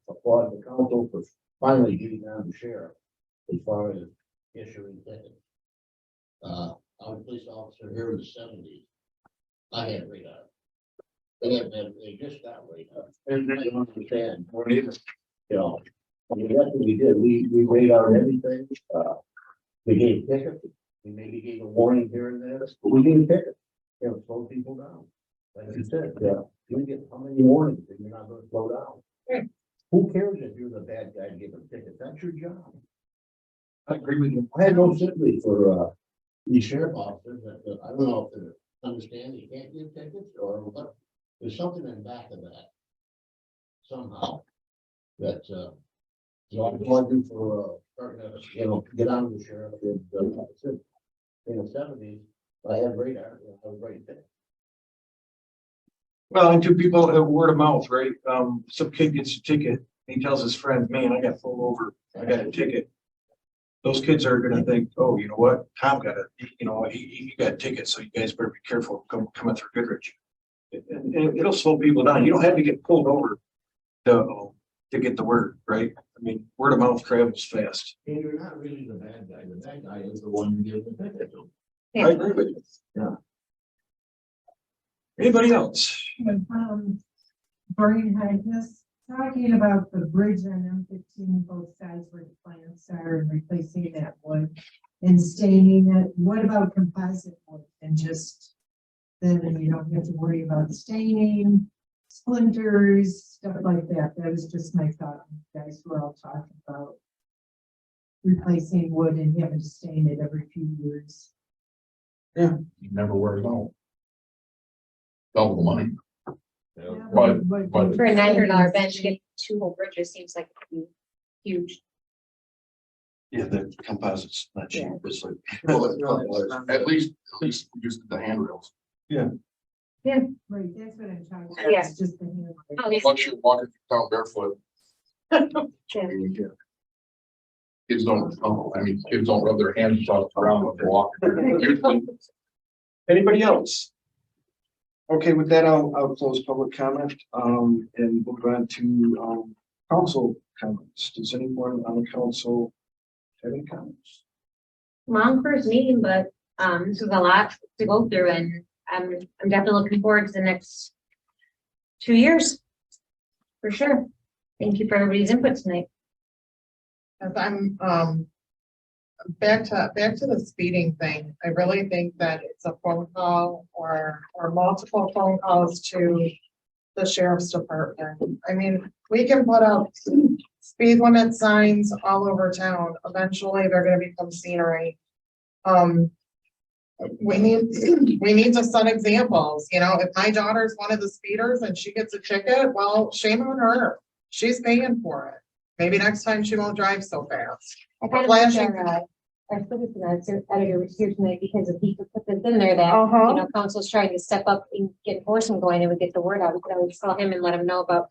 applaud the council for finally getting on the sheriff as far as issuing tickets. I was a police officer here in the 70s. I had radar. They just got radar. I don't understand. I mean, that's what we did. We radared everything. We gave tickets. We maybe gave a warning here and there, but we gave tickets. Slow people down. Like you said, you get how many warnings and you're not gonna slow down. Right. Who cares if you're the bad guy giving tickets? That's your job. I agree with you. I had no sympathy for these sheriff officers that I don't know if they understand they can't give tickets or what. There's something in back of that. Somehow. That I applaud you for starting to, get on the sheriff and like I said, in the 70s, I had radar, I was right there. Well, and two people, word of mouth, right? Some kid gets a ticket. He tells his friend, man, I got pulled over. I got a ticket. Those kids are gonna think, oh, you know what? Tom got he got a ticket, so you guys better be careful coming through Goodrich. And it'll slow people down. You don't have to get pulled over to get the word, right? I mean, word of mouth travels fast. And you're not really the bad guy. The bad guy is the one who gives the ticket to. I agree with you. Yeah. Anybody else? Brian Hydness, talking about the bridge on M15, both sides where the plants are and replacing that wood and staining it. What about composite wood? And just, then you don't have to worry about staining, splinters, stuff like that. That was just my thought. You guys were all talking about replacing wood and having to stain it every few years. You never wear it out. Double the money. Yeah, but- For a $900 bench, getting 2 whole bridges seems like huge. Yeah, the composites, not cheap. It's like. At least just the handrails. Right, that's what I'm talking about. Yeah. It's just the hand. Oh, yeah. Once you're walking down barefoot, kids don't rub their hands around when they walk. Usually, Anybody else? Okay, with that, I'll close public comment, and move on to, council comments. Does anyone on the council have any comments? Long first meeting, but, this is a lot to go through and I'm definitely looking forward to the next 2 years. For sure. Thank you for everybody's input tonight. As I'm, back to the speeding thing, I really think that it's a phone call or multiple phone calls to the sheriff's department. I mean, we can put up speed limit signs all over town. Eventually, they're gonna become scenery. We need to set examples, you know, if my daughter's one of the speeders and she gets a ticket, well, shame on her. She's paying for it. Maybe next time she won't drive so fast. I kind of Flashing. wish our citizen editor was here tonight because if he could put this in there that, Uh-huh. you know, council's trying to step up and get enforcement going and we get the word out, we could always call him and let him know about